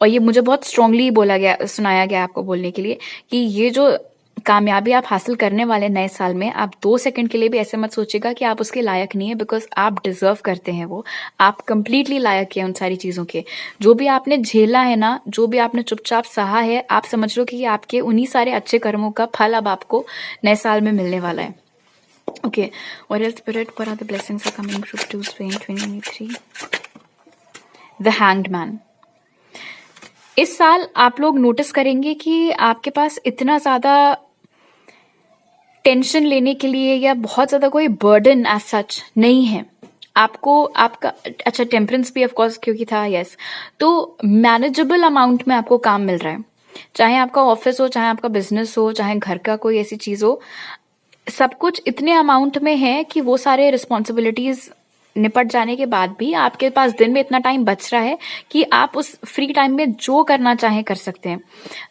और ये मुझे बहुत स्ट्रांगली बोला गया, सुनाया गया आपको बोलने के लिए कि ये जो कामयाबी आप हासिल करने वाले नए साल में, आप 2 सेकंड के लिए भी ऐसे मत सोचिएगा कि आप उसके लायक नहीं है, बिकॉज आप डिजर्व करते हैं वो। आप कंप्लीटली लायक है उन सारी चीज़ों के। जो भी आपने झेला है ना, जो भी आपने चुपचाप सहा है, आप समझ लो कि आपके उन्हीं सारे अच्छे कर्मों का फल अब आपको नए साल में मिलने वाला है। Okay, what else spirit, what are the blessings are coming group 2 in 2023? The Hanged Man। इस साल आप लोग नोटिस करेंगे कि आपके पास इतना ज़्यादा टेंशन लेने के लिए या बहुत ज़्यादा कोई बर्डन एज सच नहीं है आपको। आपका अच्छा टेम्परेंस भी ऑफ कोर्स क्योंकि था, यस। तो मैनेजेबल अमाउंट में आपको काम मिल रहा है, चाहे आपका ऑफिस हो, चाहे आपका बिजनेस हो, चाहे घर का कोई ऐसी चीज़ हो, सब कुछ इतने अमाउंट में है कि वो सारे रिस्पॉन्सिबिलिटीज निपट जाने के बाद भी आपके पास दिन में इतना टाइम बच रहा है कि आप उस फ्री टाइम में जो करना चाहें कर सकते हैं।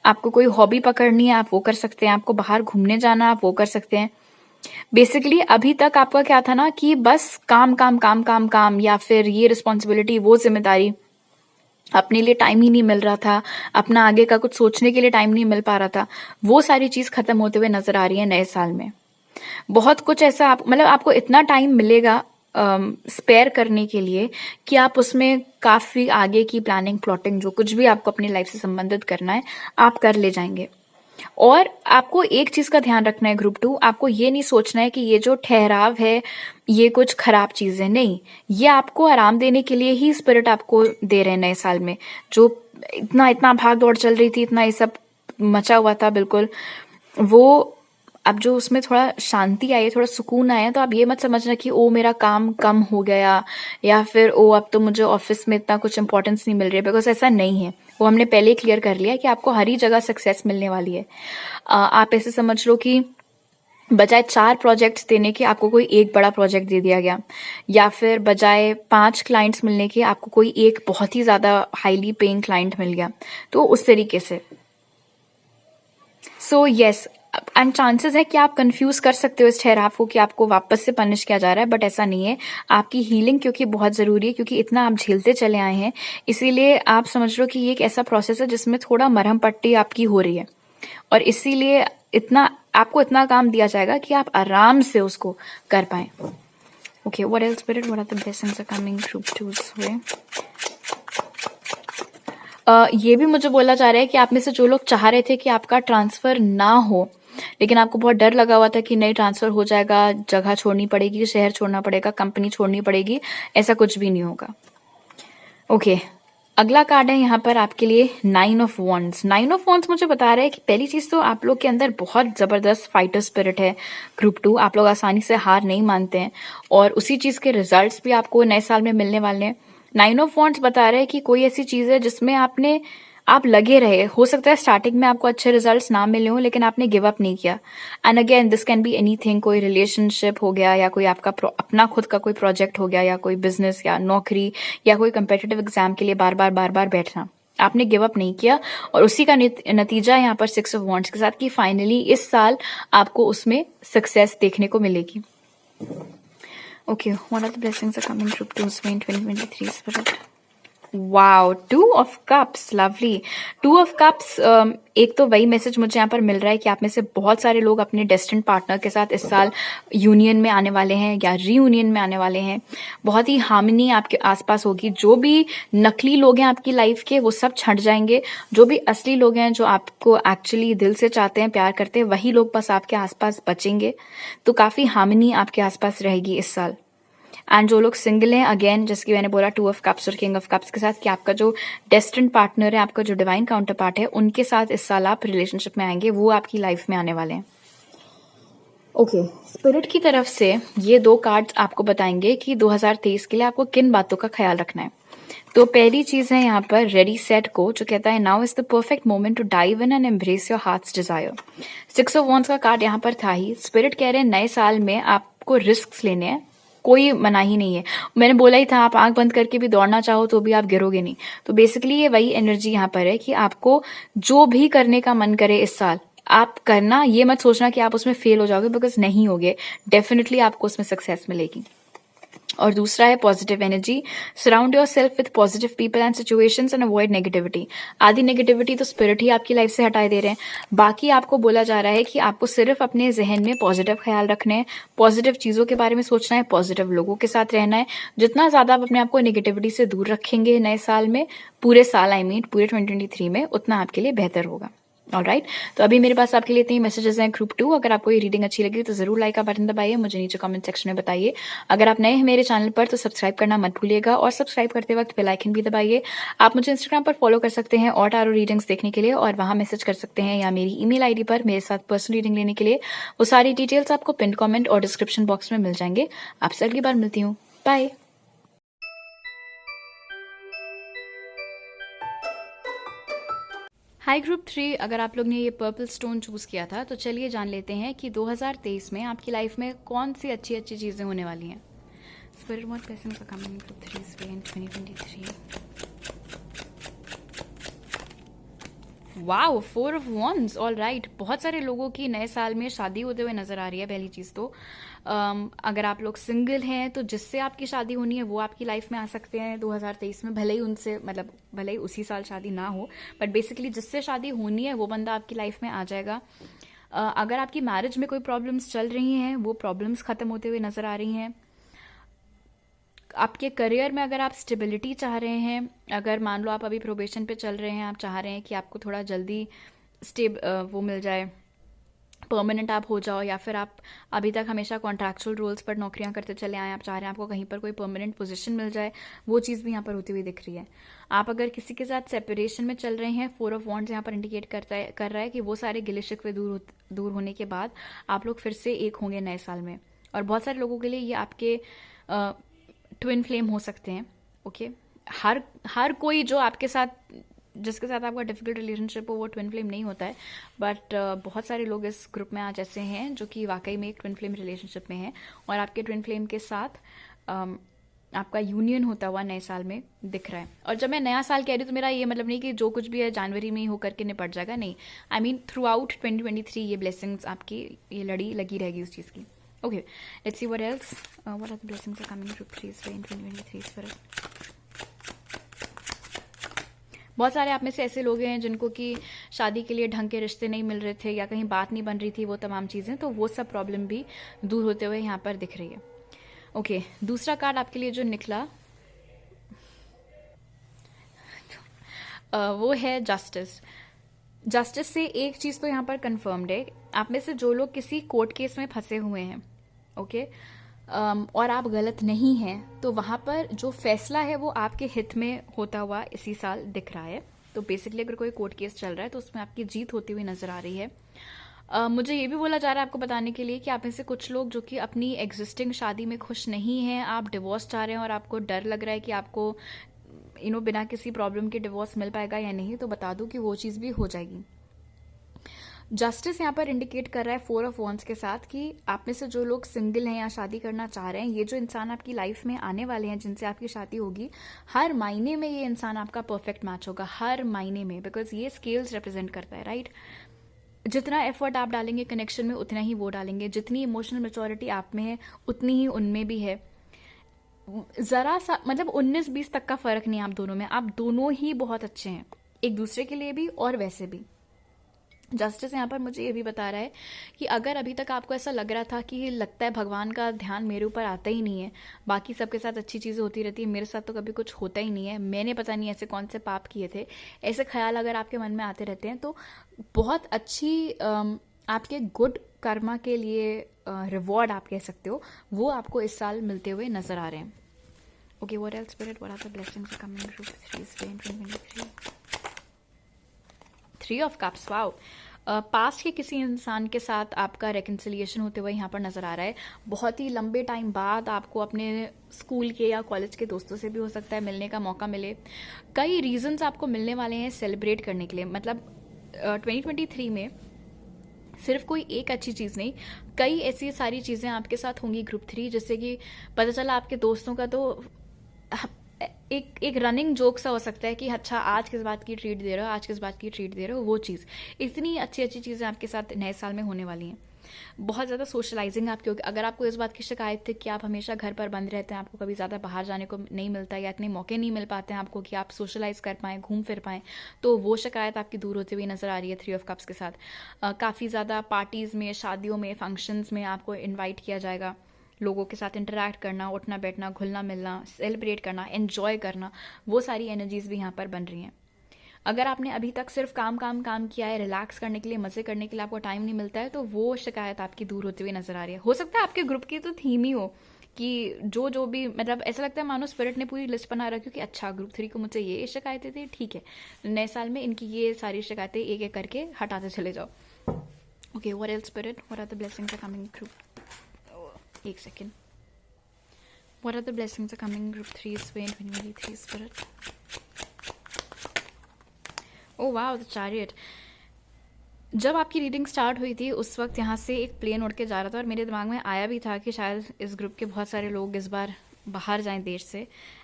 आपको कोई हॉबी पकड़नी है, आप वो कर सकते हैं। आपको बाहर घूमने जाना, आप वो कर सकते हैं। बेसिकली अभी तक आपका क्या था ना कि बस काम काम काम काम काम, या फिर ये रिस्पॉन्सिबिलिटी, वो जिम्मेदारी, अपने लिए टाइम ही नहीं मिल रहा था, अपना आगे का कुछ सोचने के लिए टाइम नहीं मिल पा रहा था। वो सारी चीज खत्म होते हुए नजर आ रही है नए साल में। बहुत कुछ ऐसा आप मतलब आपको इतना टाइम मिलेगा स्पेयर करने के लिए कि आप उसमें काफी आगे की प्लानिंग, प्लॉटिंग, जो कुछ भी आपको अपनी लाइफ से संबंधित करना है आप कर ले जाएंगे। और आपको एक चीज का ध्यान रखना है ग्रुप 2, आपको ये नहीं सोचना है कि ये जो ठहराव है ये कुछ खराब चीज है, नहीं। ये आपको आराम देने के लिए ही स्पिरिट आपको दे रहे हैं नए साल में। जो इतना इतना भाग दौड़ चल रही थी, इतना ये सब मचा हुआ था बिल्कुल, वो अब जो उसमें थोड़ा शांति आई है, थोड़ा सुकून आया है, तो आप ये मत समझना कि ओ मेरा काम कम हो गया, या फिर ओ अब तो मुझे ऑफिस में इतना कुछ इंपॉर्टेंस नहीं मिल रही है, बिकॉज ऐसा नहीं है। वो हमने पहले ही क्लियर कर लिया है कि आपको हर ही जगह सक्सेस मिलने वाली है। आप ऐसे समझ लो कि बजाय 4 प्रोजेक्ट्स देने के आपको कोई एक बड़ा प्रोजेक्ट दे दिया गया, या फिर बजाय 5 क्लाइंट्स मिलने के आपको कोई एक बहुत ही ज्यादा हाईली पेइंग क्लाइंट मिल गया। तो उस तरीके से सो यस, एंड चांसेस है कि आप कंफ्यूज कर सकते हो इस ठहराव को कि आपको वापस से पनिश किया जा रहा है, बट ऐसा नहीं है। आपकी हीलिंग क्योंकि बहुत जरूरी है, क्योंकि इतना आप झेलते चले आए हैं, इसीलिए आप समझ लो कि ये एक ऐसा प्रोसेस है जिसमें थोड़ा मरहम पट्टी आपकी हो रही है, और इसीलिए इतना आपको इतना काम दिया जाएगा कि आप आराम से उसको कर पाए। Okay, what else spirit, what are the blessings are coming group 2 way? ये भी मुझे बोला जा रहा है कि आप में से जो लोग चाह रहे थे कि आपका ट्रांसफर ना हो, लेकिन आपको बहुत डर लगा हुआ था कि नहीं ट्रांसफर हो जाएगा, जगह छोड़नी पड़ेगी, शहर छोड़ना पड़ेगा, कंपनी छोड़नी पड़ेगी, ऐसा कुछ भी नहीं होगा। ओके, अगला कार्ड है यहाँ पर आपके लिए 9 ऑफ वॉन्ड्स। 9 ऑफ वॉन्ड्स मुझे बता रहा है कि पहली चीज तो आप लोग के अंदर बहुत जबरदस्त फाइटर स्पिरिट है ग्रुप 2। आप लोग आसानी से हार नहीं मानते हैं, और उसी चीज के रिजल्ट्स भी आपको नए साल में मिलने वाले हैं। 9 ऑफ वॉन्ड्स बता रहे हैं कि कोई ऐसी चीज है जिसमें आप लगे रहे। हो सकता है स्टार्टिंग में आपको अच्छे रिजल्ट्स ना मिले हों, लेकिन आपने गिव अप नहीं किया। And again this can be anything, कोई रिलेशनशिप हो गया, या कोई आपका अपना खुद का कोई प्रोजेक्ट हो गया, या कोई बिजनेस या नौकरी, या कोई कंपेटिटिव एग्जाम के लिए बार बार बैठना। आपने गिव अप नहीं किया, और उसी का नतीजा यहाँ पर 6 ऑफ वॉन्ड्स के साथ कि फाइनली इस साल आपको उसमें सक्सेस देखने को मिलेगी। Okay, what are the blessings are coming group 2 in 2023 spirit? Wow, 2 of cups, lovely. 2 of cups, एक तो वही मैसेज मुझे यहाँ पर मिल रहा है कि आप में से बहुत सारे लोग अपने डेस्टिन्ड पार्टनर के साथ इस साल यूनियन में आने वाले हैं या रीयूनियन में आने वाले हैं। बहुत ही हार्मनी आपके आसपास होगी। जो भी नकली लोग हैं आपकी लाइफ के, वो सब छट जाएंगे। जो भी असली लोग हैं, जो आपको एक्चुअली दिल से चाहते हैं, प्यार करते हैं, वही लोग बस आपके आसपास बचेंगे। तो काफी हार्मनी आपके आसपास रहेगी इस साल। एंड जो लोग सिंगल हैं, अगेन जैसे कि मैंने बोला 2 ऑफ कप्स और किंग ऑफ कप्स के साथ, कि आपका जो डेस्टिन्ड पार्टनर है, आपका जो डिवाइन काउंटर पार्ट है, उनके साथ इस साल आप रिलेशनशिप में आएंगे, वो आपकी लाइफ में आने वाले हैं। ओके, स्पिरिट की तरफ से ये 2 कार्ड्स आपको बताएंगे कि 2023 के लिए आपको किन बातों का ख्याल रखना है। तो पहली चीज है यहाँ पर रेडी सेट को, जो कहता है now is the perfect moment to dive in and embrace your heart's desire. 6 of wands का कार्ड यहाँ पर था ही। स्पिरिट कह रहे हैं नए साल में आपको रिस्क लेने हैं, कोई मनाही नहीं है। मैंने बोला ही था, आप आंख बंद करके भी दौड़ना चाहो तो भी आप गिरोगे नहीं। तो बेसिकली ये वही एनर्जी यहाँ पर है कि आपको जो भी करने का मन करे इस साल आप करना। ये मत सोचना कि आप उसमें फेल हो जाओगे, बिकॉज नहीं होगे, डेफिनेटली आपको उसमें सक्सेस मिलेगी। और दूसरा है positive energy. Surround your self with positive people and situations and avoid negativity. आधी नेगेटिविटी तो स्पिरिट ही आपकी लाइफ से हटाए दे रहे हैं। बाकी आपको बोला जा रहा है कि आपको सिर्फ अपने जहन में पॉजिटिव ख्याल रखने हैं, पॉजिटिव चीज़ों के बारे में सोचना है, पॉजिटिव लोगों के साथ रहना है। जितना ज़्यादा आप अपने आप को नेगेटिविटी से दूर रखेंगे नए साल में, पूरे साल पूरे 2023 में, उतना आपके लिए बेहतर होगा। ऑलराइट, तो अभी मेरे पास आपके लिए इतने मैसेजेस हैं ग्रुप 2। अगर आपको ये रीडिंग अच्छी लगी तो जरूर लाइक का बटन दबाइए, मुझे नीचे कमेंट सेक्शन में बताइए। अगर आप नए हैं मेरे चैनल पर तो सब्सक्राइब करना मत भूलिएगा, और सब्सक्राइब करते वक्त बेल आइकन भी दबाइए। आप मुझे इंस्टाग्राम पर फॉलो कर सकते हैं और टारो रीडिंग्स देखने के लिए, और वहां मैसेज कर सकते हैं, या मेरी ईमेल आईडी पर मेरे साथ पर्सनल रीडिंग लेने के लिए। वो सारी डिटेल्स आपको पिन कॉमेंट और डिस्क्रिप्शन बॉक्स में मिल जाएंगे। आपसे अगली बार मिलती हूँ, बाय। हाय ग्रुप 3, अगर आप लोग ने ये पर्पल स्टोन चूज किया था तो चलिए जान लेते हैं कि 2023 में आपकी लाइफ में कौन सी अच्छी अच्छी चीजें होने वाली हैं। Spirit more blessings are coming group 3 way in 2023। Wow, 4 of wands. All right, बहुत सारे लोगों की नए साल में शादी होते हुए नजर आ रही है। पहली चीज तो अगर आप लोग सिंगल हैं तो जिससे आपकी शादी होनी है वो आपकी लाइफ में आ सकते हैं 2023 में। भले ही उनसे भले ही उसी साल शादी ना हो, बट बेसिकली जिससे शादी होनी है वो बंदा आपकी लाइफ में आ जाएगा। अगर आपकी मैरिज में कोई प्रॉब्लम्स चल रही हैं वो प्रॉब्लम्स खत्म होते हुए नजर आ रही हैं। आपके करियर में अगर आप स्टेबिलिटी चाह रहे हैं, अगर मान लो आप अभी प्रोबेशन पे चल रहे हैं, आप चाह रहे हैं कि आपको थोड़ा जल्दी वो मिल जाए, परमानेंट आप हो जाओ, या फिर आप अभी तक हमेशा कॉन्ट्रैक्चुअल रोल्स पर नौकरियां करते चले आए, आप चाह रहे हैं आपको कहीं पर कोई परमानेंट पोजीशन मिल जाए, वो चीज़ भी यहाँ पर होती हुई दिख रही है। आप अगर किसी के साथ सेपरेशन में चल रहे हैं, 4 ऑफ वॉन्ड्स यहाँ पर इंडिकेट कर रहा है कि वो सारे गिले शिकवे दूर होने के बाद आप लोग फिर से एक होंगे नए साल में। और बहुत सारे लोगों के लिए ये आपके ट्विन फ्लेम हो सकते हैं। ओके, हर कोई जो आपके साथ, जिसके साथ आपका डिफिकल्ट रिलेशनशिप हो, वो ट्विन फ्लेम नहीं होता है, बट बहुत सारे लोग इस ग्रुप में आज ऐसे हैं जो कि वाकई में एक ट्विन फ्लेम रिलेशनशिप में हैं, और आपके ट्विन फ्लेम के साथ आपका यूनियन होता हुआ नए साल में दिख रहा है। और जब मैं नया साल कह रही हूँ तो मेरा ये मतलब नहीं कि जो कुछ भी है जनवरी में ही होकर के निपट जाएगा, नहीं। आई मीन थ्रू आउट 2023 ये ब्लेसिंग्स आपकी ये लगी रहेगी उस चीज़ की। Okay, let's see what else. What other blessings are coming through 3's way in 2023 spirit? बहुत सारे आप में से ऐसे लोग हैं जिनको कि शादी के लिए ढंग के रिश्ते नहीं मिल रहे थे, या कहीं बात नहीं बन रही थी, वो तमाम चीज़ें, तो वो सब प्रॉब्लम भी दूर होते हुए यहाँ पर दिख रही है। ओके, दूसरा कार्ड आपके लिए जो निकला वो है जस्टिस। जस्टिस से एक चीज़ तो यहाँ पर कंफर्म्ड है, आप में से जो लोग किसी कोर्ट केस में फंसे हुए हैं, ओके, और आप गलत नहीं हैं, तो वहाँ पर जो फैसला है वो आपके हित में होता हुआ इसी साल दिख रहा है। तो बेसिकली अगर कोई कोर्ट केस चल रहा है तो उसमें आपकी जीत होती हुई नजर आ रही है। मुझे ये भी बोला जा रहा है आपको बताने के लिए कि आप में से कुछ लोग जो कि अपनी एग्जिस्टिंग शादी में खुश नहीं हैं, आप डिवोर्स चाह रहे हैं और आपको डर लग रहा है कि आपको बिना किसी प्रॉब्लम के डिवोर्स मिल पाएगा या नहीं, तो बता दूं कि वो चीज़ भी हो जाएगी। जस्टिस यहाँ पर इंडिकेट कर रहा है 4 ऑफ वॉन्ड्स के साथ कि आप में से जो लोग सिंगल हैं या शादी करना चाह रहे हैं, ये जो इंसान आपकी लाइफ में आने वाले हैं जिनसे आपकी शादी होगी, हर मायने में ये इंसान आपका परफेक्ट मैच होगा, हर मायने में, बिकॉज ये स्केल्स रिप्रेजेंट करता है, राइट। जितना एफर्ट आप डालेंगे कनेक्शन में उतना ही वो डालेंगे, जितनी इमोशनल मेच्योरिटी आप में है उतनी ही उनमें भी है। जरा सा 19-20 तक का फर्क नहीं आप दोनों में, आप दोनों ही बहुत अच्छे हैं एक दूसरे के लिए भी और वैसे भी। जस्टिस यहाँ पर मुझे ये भी बता रहा है कि अगर अभी तक आपको ऐसा लग रहा था कि लगता है भगवान का ध्यान मेरे ऊपर आता ही नहीं है, बाकी सबके साथ अच्छी चीज़ें होती रहती है, मेरे साथ तो कभी कुछ होता ही नहीं है, मैंने पता नहीं ऐसे कौन से पाप किए थे, ऐसे ख्याल अगर आपके मन में आते रहते हैं, तो बहुत अच्छी आपके गुड कर्मा के लिए रिवॉर्ड आप कह सकते हो, वो आपको इस साल मिलते हुए नजर आ रहे हैं। Okay, what else spirit, what are the blessings coming through 3's way in 2023? 3 of cups. Wow, past के किसी इंसान के साथ आपका रेकन्सिलिएशन होते हुए यहाँ पर नजर आ रहा है। बहुत ही लंबे टाइम बाद आपको अपने स्कूल के या कॉलेज के दोस्तों से भी हो सकता है मिलने का मौका मिले। कई रीजंस आपको मिलने वाले हैं सेलिब्रेट करने के लिए। 2023 में सिर्फ कोई एक अच्छी चीज़ नहीं, कई ऐसी सारी चीज़ें आपके साथ होंगी ग्रुप 3, जैसे कि पता चला आपके दोस्तों का तो एक रनिंग जोक सा हो सकता है कि अच्छा आज किस बात की ट्रीट दे रहे हो, आज किस बात की ट्रीट दे रहे हो, वो चीज़। इतनी अच्छी अच्छी चीज़ें आपके साथ नए साल में होने वाली हैं। बहुत ज़्यादा सोशलाइजिंग आपकी होगी। अगर आपको इस बात की शिकायत थी कि आप हमेशा घर पर बंद रहते हैं, आपको कभी ज़्यादा बाहर जाने को नहीं मिलता या इतने मौके नहीं मिल पाते हैं आपको कि आप सोशलाइज कर पाएँ, घूम फिर पाएँ, तो वो शिकायत आपकी दूर होती हुई नज़र आ रही है 3 ऑफ कप्स के साथ। काफ़ी ज़्यादा पार्टीज़ में, शादियों में, फंक्शंस में आपको इन्वाइट किया जाएगा। लोगों के साथ इंटरेक्ट करना, उठना बैठना, घुलना मिलना, सेलिब्रेट करना, एन्जॉय करना, वो सारी एनर्जीज़ भी यहाँ पर बन रही हैं। अगर आपने अभी तक सिर्फ काम काम काम किया है, रिलैक्स करने के लिए, मज़े करने के लिए आपको टाइम नहीं मिलता है, तो वो शिकायत आपकी दूर होती हुई नज़र आ रही है। हो सकता है आपके ग्रुप की तो थीम ही हो कि जो जो भी, मतलब ऐसा लगता है मानो स्पिरिट ने पूरी लिस्ट बना रखी हो कि अच्छा ग्रुप 3 को मुझसे ये शिकायतें थी, ठीक है, नए साल में इनकी ये सारी शिकायतें एक एक करके हटाते चले जाओ। Okay, what else spirit, what are the blessings are coming group, एक second, what are the blessings are coming group 3 sway in 2023 spirit. ओह वाह, द चैरियट। जब आपकी रीडिंग स्टार्ट हुई थी उस वक्त यहाँ से एक प्लेन उड़ के जा रहा था और मेरे दिमाग में आया भी था कि शायद इस ग्रुप के बहुत सारे लोग इस बार बाहर जाएं देश से।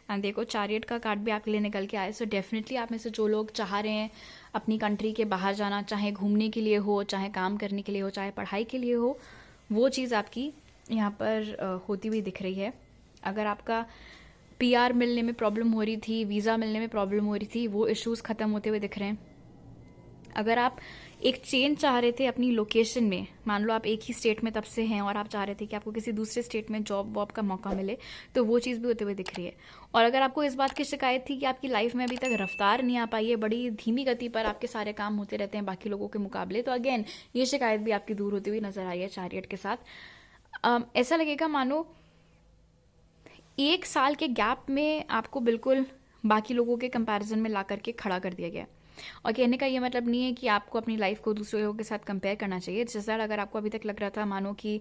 एंड देखो, चैरियट का कार्ड भी आपके लिए निकल के आया। सो डेफिनेटली आप में से जो लोग चाह रहे हैं अपनी कंट्री के बाहर जाना, चाहे घूमने के लिए हो, चाहे काम करने के लिए हो, चाहे पढ़ाई के लिए हो, वो चीज़ आपकी यहाँ पर होती हुई दिख रही है। अगर आपका PR मिलने में प्रॉब्लम हो रही थी, वीज़ा मिलने में प्रॉब्लम हो रही थी, वो इश्यूज़ ख़त्म होते हुए दिख रहे हैं। अगर आप एक चेंज चाह रहे थे अपनी लोकेशन में, मान लो आप एक ही स्टेट में तब से हैं और आप चाह रहे थे कि आपको किसी दूसरे स्टेट में जॉब वॉब का मौका मिले, तो वो चीज़ भी होते हुए दिख रही है। और अगर आपको इस बात की शिकायत थी कि आपकी लाइफ में अभी तक रफ्तार नहीं आ पाई है, बड़ी धीमी गति पर आपके सारे काम होते रहते हैं बाकी लोगों के मुकाबले, तो अगेन ये शिकायत भी आपकी दूर होती हुई नजर आई है चैरियट के साथ। ऐसा लगेगा मानो 1 साल के गैप में आपको बिल्कुल बाकी लोगों के कंपैरिजन में ला करके खड़ा कर दिया गया। और कहने का ये मतलब नहीं है कि आपको अपनी लाइफ को दूसरे लोगों के साथ कंपेयर करना चाहिए। जैसा अगर आपको अभी तक लग रहा था मानो कि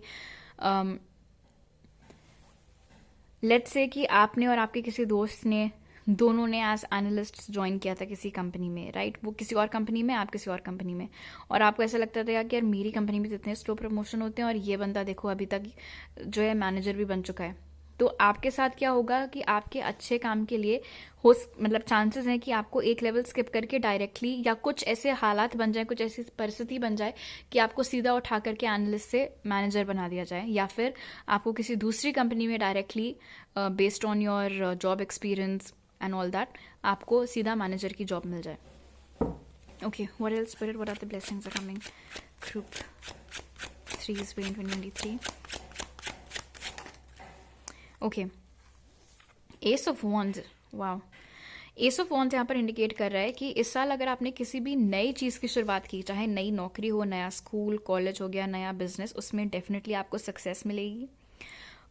लेट्स से कि आपने और आपके किसी दोस्त ने, दोनों ने एज एनालिस्ट ज्वाइन किया था किसी कंपनी में, राइट, वो किसी और कंपनी में, आप किसी और कंपनी में, और आपको ऐसा लगता था कि यार मेरी कंपनी में तो इतने स्लो प्रमोशन होते हैं और ये बंदा देखो अभी तक जो है मैनेजर भी बन चुका है। तो आपके साथ क्या होगा कि आपके अच्छे काम के लिए हो मतलब चांसेस हैं कि आपको एक लेवल स्किप करके डायरेक्टली, या कुछ ऐसे हालात बन जाए, कुछ ऐसी परिस्थिति बन जाए कि आपको सीधा उठा करके एनालिस्ट से मैनेजर बना दिया जाए, या फिर आपको किसी दूसरी कंपनी में directly based on your job experience and all that आपको सीधा मैनेजर की जॉब मिल जाए। Okay, what else spirit, what are the blessings are coming group 3 sway in 2023। Okay, ace of wands, wow, ace of wands यहाँ पर इंडिकेट कर रहा है कि इस साल अगर आपने किसी भी नई चीज़ की शुरुआत की, चाहे नई नौकरी हो, नया स्कूल कॉलेज हो गया, नया बिजनेस, उसमें डेफिनेटली आपको सक्सेस मिलेगी।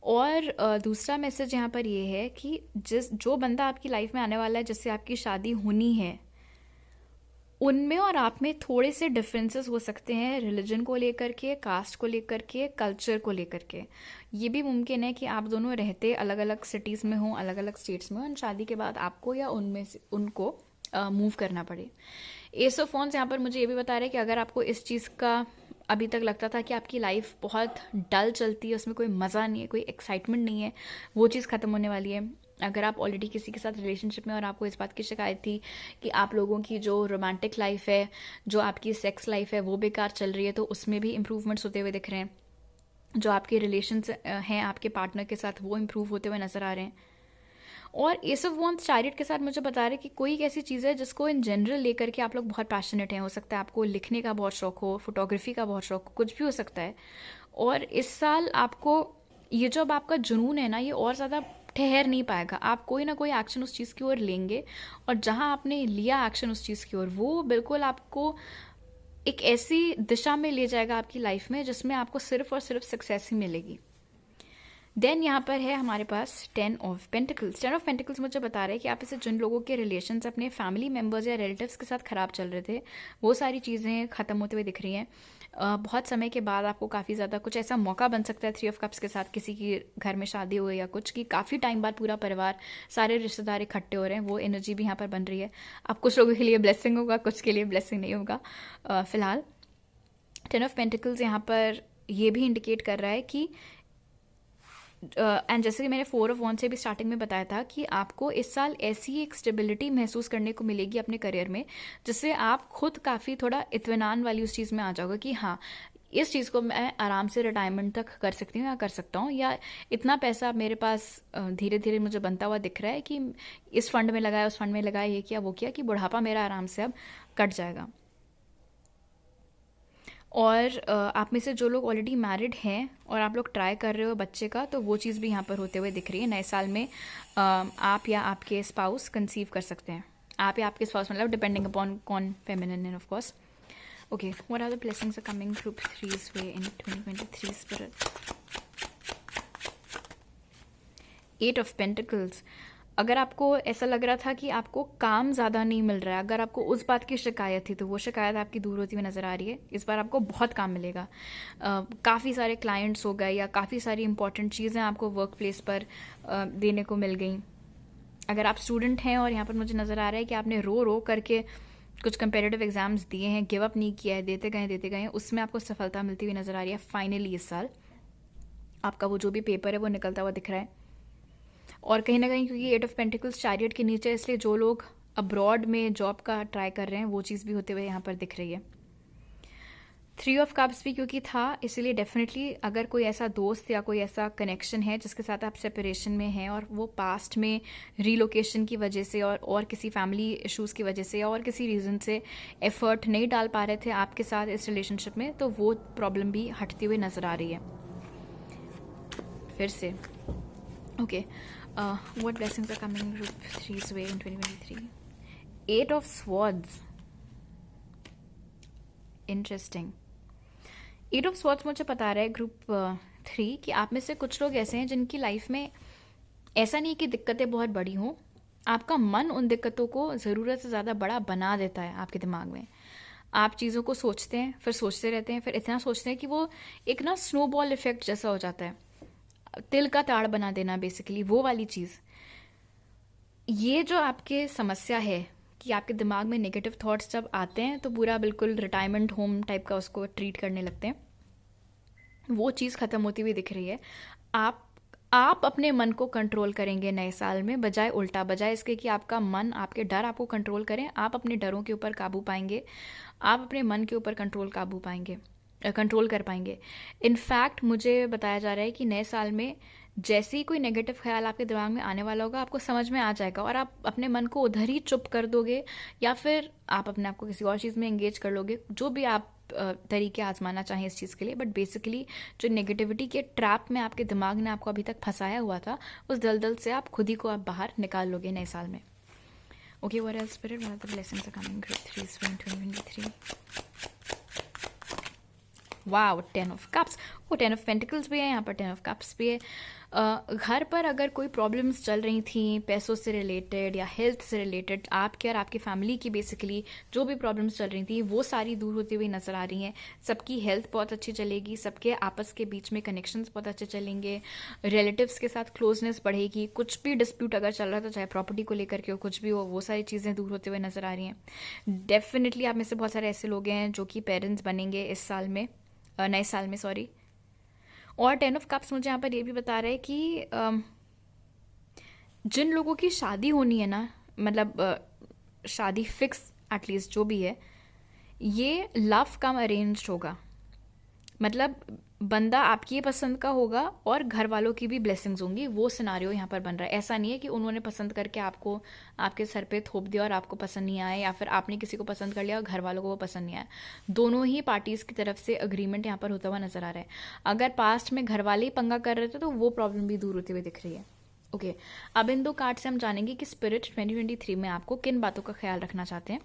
और दूसरा मैसेज यहाँ पर ये है कि जो बंदा आपकी लाइफ में आने वाला है, जिससे आपकी शादी होनी है, उनमें और आप में थोड़े से डिफरेंसेस हो सकते हैं, रिलीजन को लेकर के, कास्ट को लेकर के, कल्चर को लेकर के। ये भी मुमकिन है कि आप दोनों रहते अलग अलग सिटीज़ में हों, अलग अलग स्टेट्स में हों, और शादी के बाद आपको या उनमें से उनको मूव करना पड़े। एस ऑफ वॉन्ड्स यहाँ पर मुझे ये भी बता रहा है कि अगर आपको इस चीज़ का अभी तक लगता था कि आपकी लाइफ बहुत डल चलती है, उसमें कोई मज़ा नहीं है, कोई एक्साइटमेंट नहीं है, वो चीज़ ख़त्म होने वाली है। अगर आप ऑलरेडी किसी के साथ रिलेशनशिप में और आपको इस बात की शिकायत थी कि आप लोगों की जो रोमांटिक लाइफ है, जो आपकी सेक्स लाइफ है, वो बेकार चल रही है, तो उसमें भी इम्प्रूवमेंट्स होते हुए दिख रहे हैं। जो आपके रिलेशंस हैं आपके पार्टनर के साथ, वो इम्प्रूव होते हुए नज़र आ रहे हैं। और एस ऑफ वॉन्ड्स चैरियट के साथ मुझे बता रहे हैं कि कोई एक ऐसी चीज़ है जिसको इन जनरल लेकर के आप लोग बहुत पैशनेट हैं। हो सकता है आपको लिखने का बहुत शौक हो, फोटोग्राफी का बहुत शौक हो, कुछ भी हो सकता है। और इस साल आपको ये जो अब आपका जुनून है ना, ये और ज़्यादा ठहर नहीं पाएगा। आप कोई ना कोई एक्शन उस चीज़ की ओर लेंगे, और जहाँ आपने लिया एक्शन उस चीज़ की ओर, वो बिल्कुल आपको एक ऐसी दिशा में ले जाएगा आपकी लाइफ में जिसमें आपको सिर्फ और सिर्फ सक्सेस ही मिलेगी। देन यहाँ पर है हमारे पास 10 ऑफ पेंटिकल्स। 10 ऑफ पेंटिकल्स मुझे बता रहे हैं कि आप इसे जिन लोगों के रिलेशंस अपने फैमिली मेम्बर्स या रिलेटिव्स के साथ ख़राब चल रहे थे, वो सारी चीज़ें ख़त्म होते हुए दिख रही हैं। बहुत समय के बाद आपको काफ़ी ज़्यादा कुछ ऐसा मौका बन सकता है 3 ऑफ कप्स के साथ, किसी की घर में शादी हो या कुछ, कि काफ़ी टाइम बाद पूरा परिवार, सारे रिश्तेदार इकट्ठे हो रहे हैं, वो एनर्जी भी यहाँ पर बन रही है। अब कुछ लोगों के लिए ब्लेसिंग होगा, कुछ के लिए ब्लेसिंग नहीं होगा। फ़िलहाल 10 ऑफ पेंटिकल्स यहाँ पर ये भी इंडिकेट कर रहा है कि एंड जैसे कि मैंने 4 ऑफ वॉन्ड्स से भी स्टार्टिंग में बताया था कि आपको इस साल ऐसी एक स्टेबिलिटी महसूस करने को मिलेगी अपने करियर में, जिससे आप खुद काफ़ी थोड़ा इत्मीनान वाली उस चीज़ में आ जाओगे कि हाँ, इस चीज़ को मैं आराम से रिटायरमेंट तक कर सकती हूँ या कर सकता हूँ, या इतना पैसा मेरे पास धीरे धीरे मुझे बनता हुआ दिख रहा है कि इस फंड में लगाया, उस फंड में लगाया, ये किया वो किया, कि बुढ़ापा मेरा आराम से अब कट जाएगा। और आप में से जो लोग ऑलरेडी मैरिड हैं और आप लोग ट्राई कर रहे हो बच्चे का, तो वो चीज़ भी यहाँ पर होते हुए दिख रही है। नए साल में आप या आपके स्पाउस कंसीव कर सकते हैं। आप या आपके स्पाउस मतलब डिपेंडिंग अपॉन कौन फेमिनिन है of course. Okay, what are the blessings are coming group 3's way in 2023 spirit? 8 of pentacles. अगर आपको ऐसा लग रहा था कि आपको काम ज़्यादा नहीं मिल रहा है, अगर आपको उस बात की शिकायत थी, तो वो शिकायत आपकी दूर होती हुई नज़र आ रही है। इस बार आपको बहुत काम मिलेगा। काफ़ी सारे क्लाइंट्स हो गए या काफ़ी सारी इंपॉर्टेंट चीज़ें आपको वर्क प्लेस पर देने को मिल गई। अगर आप स्टूडेंट हैं और यहाँ पर मुझे नज़र आ रहा है कि आपने रो रो करके कुछ कंपेरेटिव एग्जाम्स दिए हैं, गिव अप नहीं किया है, देते गए, उसमें आपको सफलता मिलती हुई नज़र आ रही है। फाइनली इस साल आपका वो जो भी पेपर है वो निकलता हुआ दिख रहा है। और कहीं ना कहीं क्योंकि 8 ऑफ पेंटिकल्स चैरियट के नीचे, इसलिए जो लोग अब्रॉड में जॉब का ट्राई कर रहे हैं वो चीज़ भी होते हुए यहाँ पर दिख रही है। 3 ऑफ कप्स भी क्योंकि था, इसलिए डेफिनेटली अगर कोई ऐसा दोस्त या कोई ऐसा कनेक्शन है जिसके साथ आप सेपरेशन में हैं और वो पास्ट में रीलोकेशन की वजह से और किसी फैमिली इश्यूज़ की वजह से और किसी रीज़न से एफर्ट नहीं डाल पा रहे थे आपके साथ इस रिलेशनशिप में, तो वो प्रॉब्लम भी हटती हुई नज़र आ रही है फिर से। Okay, what blessings are coming group 3's way in 2023? 8 of swords. Interesting. 8 of swords मुझे बता रहा है ग्रुप 3 कि आप में से कुछ लोग ऐसे हैं जिनकी लाइफ में ऐसा नहीं कि दिक्कतें बहुत बड़ी हों, आपका मन उन दिक्कतों को ज़रूरत से ज़्यादा बड़ा बना देता है आपके दिमाग में। आप चीज़ों को सोचते हैं, फिर सोचते रहते हैं, फिर इतना सोचते हैं कि वो एक ना स्नोबॉल इफेक्ट जैसा हो जाता है, तिल का ताड़ बना देना बेसिकली, वो वाली चीज़। ये जो आपके समस्या है कि आपके दिमाग में नेगेटिव थॉट्स जब आते हैं तो पूरा बिल्कुल रिटायरमेंट होम टाइप का उसको ट्रीट करने लगते हैं, वो चीज़ ख़त्म होती हुई दिख रही है। आप अपने मन को कंट्रोल करेंगे नए साल में, बजाय उल्टा, बजाय इसके कि आपका मन, आपके डर आपको कंट्रोल करें, आप अपने डरों के ऊपर काबू पाएंगे, आप अपने मन के ऊपर कंट्रोल कर पाएंगे। इनफैक्ट मुझे बताया जा रहा है कि नए साल में जैसे ही कोई नेगेटिव ख्याल आपके दिमाग में आने वाला होगा, आपको समझ में आ जाएगा और आप अपने मन को उधर ही चुप कर दोगे, या फिर आप अपने आप को किसी और चीज़ में एंगेज कर लोगे, जो भी आप तरीके आजमाना चाहें इस चीज़ के लिए। बट बेसिकली जो नेगेटिविटी के ट्रैप में आपके दिमाग ने आपको अभी तक फंसाया हुआ था, उस दलदल से आप खुद ही को आप बाहर निकाल लोगे नए साल में। Okay, what else spirit, what are the blessings are coming group 3's way in 2023? Wow, 10 of cups. वो 10 ऑफ पेंटिकल्स भी है यहाँ पर, 10 ऑफ कप्स भी है। घर पर अगर कोई प्रॉब्लम्स चल रही थी पैसों से रिलेटेड या हेल्थ से रिलेटेड, आपके और आपकी फैमिली की बेसिकली जो भी प्रॉब्लम्स चल रही थी वो सारी दूर होती हुई नज़र आ रही हैं। सबकी हेल्थ बहुत अच्छी चलेगी, सबके आपस के बीच में कनेक्शंस बहुत अच्छे चलेंगे, रिलेटिव्स के साथ क्लोजनेस बढ़ेगी। कुछ भी डिस्प्यूट अगर चल रहा था, चाहे प्रॉपर्टी को लेकर के हो, कुछ भी हो, वो सारी चीज़ें दूर होते हुए नज़र आ रही हैं। डेफिनेटली आप में से बहुत सारे ऐसे लोग हैं जो कि पेरेंट्स बनेंगे इस साल में, नए साल में, सॉरी। और 10 ऑफ कप्स मुझे यहाँ पर ये भी बता रहा है कि जिन लोगों की शादी होनी है ना, मतलब शादी फिक्स एटलीस्ट जो भी है, ये लव कम अरेंज्ड होगा। मतलब बंदा आपकी पसंद का होगा और घर वालों की भी ब्लेसिंग्स होंगी, वो सिनारियो यहाँ पर बन रहा है। ऐसा नहीं है कि उन्होंने पसंद करके आपको आपके सर पे थोप दिया और आपको पसंद नहीं आया, या फिर आपने किसी को पसंद कर लिया और घर वालों को वो पसंद नहीं आया। दोनों ही पार्टीज की तरफ से अग्रीमेंट यहाँ पर होता हुआ नजर आ रहा है। अगर पास्ट में घर वाले ही पंगा कर रहे थे तो वो प्रॉब्लम भी दूर होती हुई दिख रही है। ओके, अब इन 2 कार्ड से हम जानेंगे कि स्पिरिट 2023 में आपको किन बातों का ख्याल रखना चाहते हैं।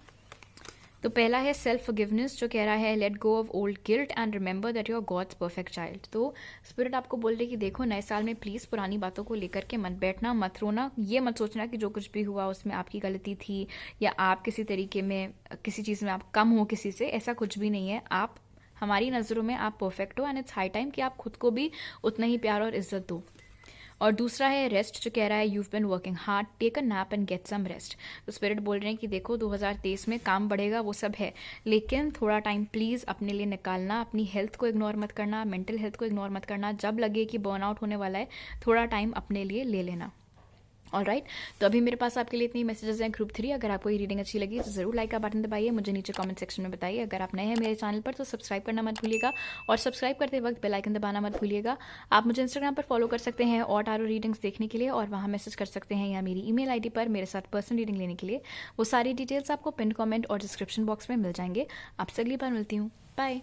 तो पहला है सेल्फ फॉरगिवनेस, जो कह रहा है let go of old guilt and remember that you are God's perfect child. तो स्पिरिट आपको बोल रही है कि देखो, नए साल में प्लीज़ पुरानी बातों को लेकर के मत बैठना, मत रोना, ये मत सोचना कि जो कुछ भी हुआ उसमें आपकी गलती थी या आप किसी तरीके में किसी चीज़ में आप कम हो किसी से। ऐसा कुछ भी नहीं है। आप, हमारी नज़रों में आप परफेक्ट हो, एंड इट्स हाई टाइम कि आप खुद को भी उतना ही प्यार और इज्जत दो। और दूसरा है रेस्ट, जो कह रहा है you been working hard, take a nap and get some rest. तो स्पिरिट बोल रहे हैं कि देखो 2023 में काम बढ़ेगा, वो सब है, लेकिन थोड़ा टाइम प्लीज़ अपने लिए निकालना, अपनी हेल्थ को इग्नोर मत करना, मेंटल हेल्थ को इग्नोर मत करना। जब लगे कि बर्नआउट होने वाला है, थोड़ा टाइम अपने लिए ले लेना। ऑलराइट, तो अभी मेरे पास आपके लिए इतनी मैसेजेस हैं ग्रुप 3। अगर आपको ये रीडिंग अच्छी लगी तो ज़रूर लाइक का बटन दबाइए, मुझे नीचे कमेंट सेक्शन में बताइए। अगर आप नए हैं मेरे चैनल पर तो सब्सक्राइब करना मत भूलिएगा, और सब्सक्राइब करते वक्त बेल आइकन दबाना मत भूलिएगा। आप मुझे इंस्टाग्राम पर फॉलो कर सकते हैं और टारो रीडिंग्स देखने के लिए, और वहाँ मैसेज कर सकते हैं या मेरी ईमेल आईडी पर मेरे साथ पर्सनल रीडिंग लेने के लिए। वो सारी डिटेल्स आपको पिन कमेंट और डिस्क्रिप्शन बॉक्स में मिल जाएंगे। आपसे अगली बार मिलती हूँ। बाय।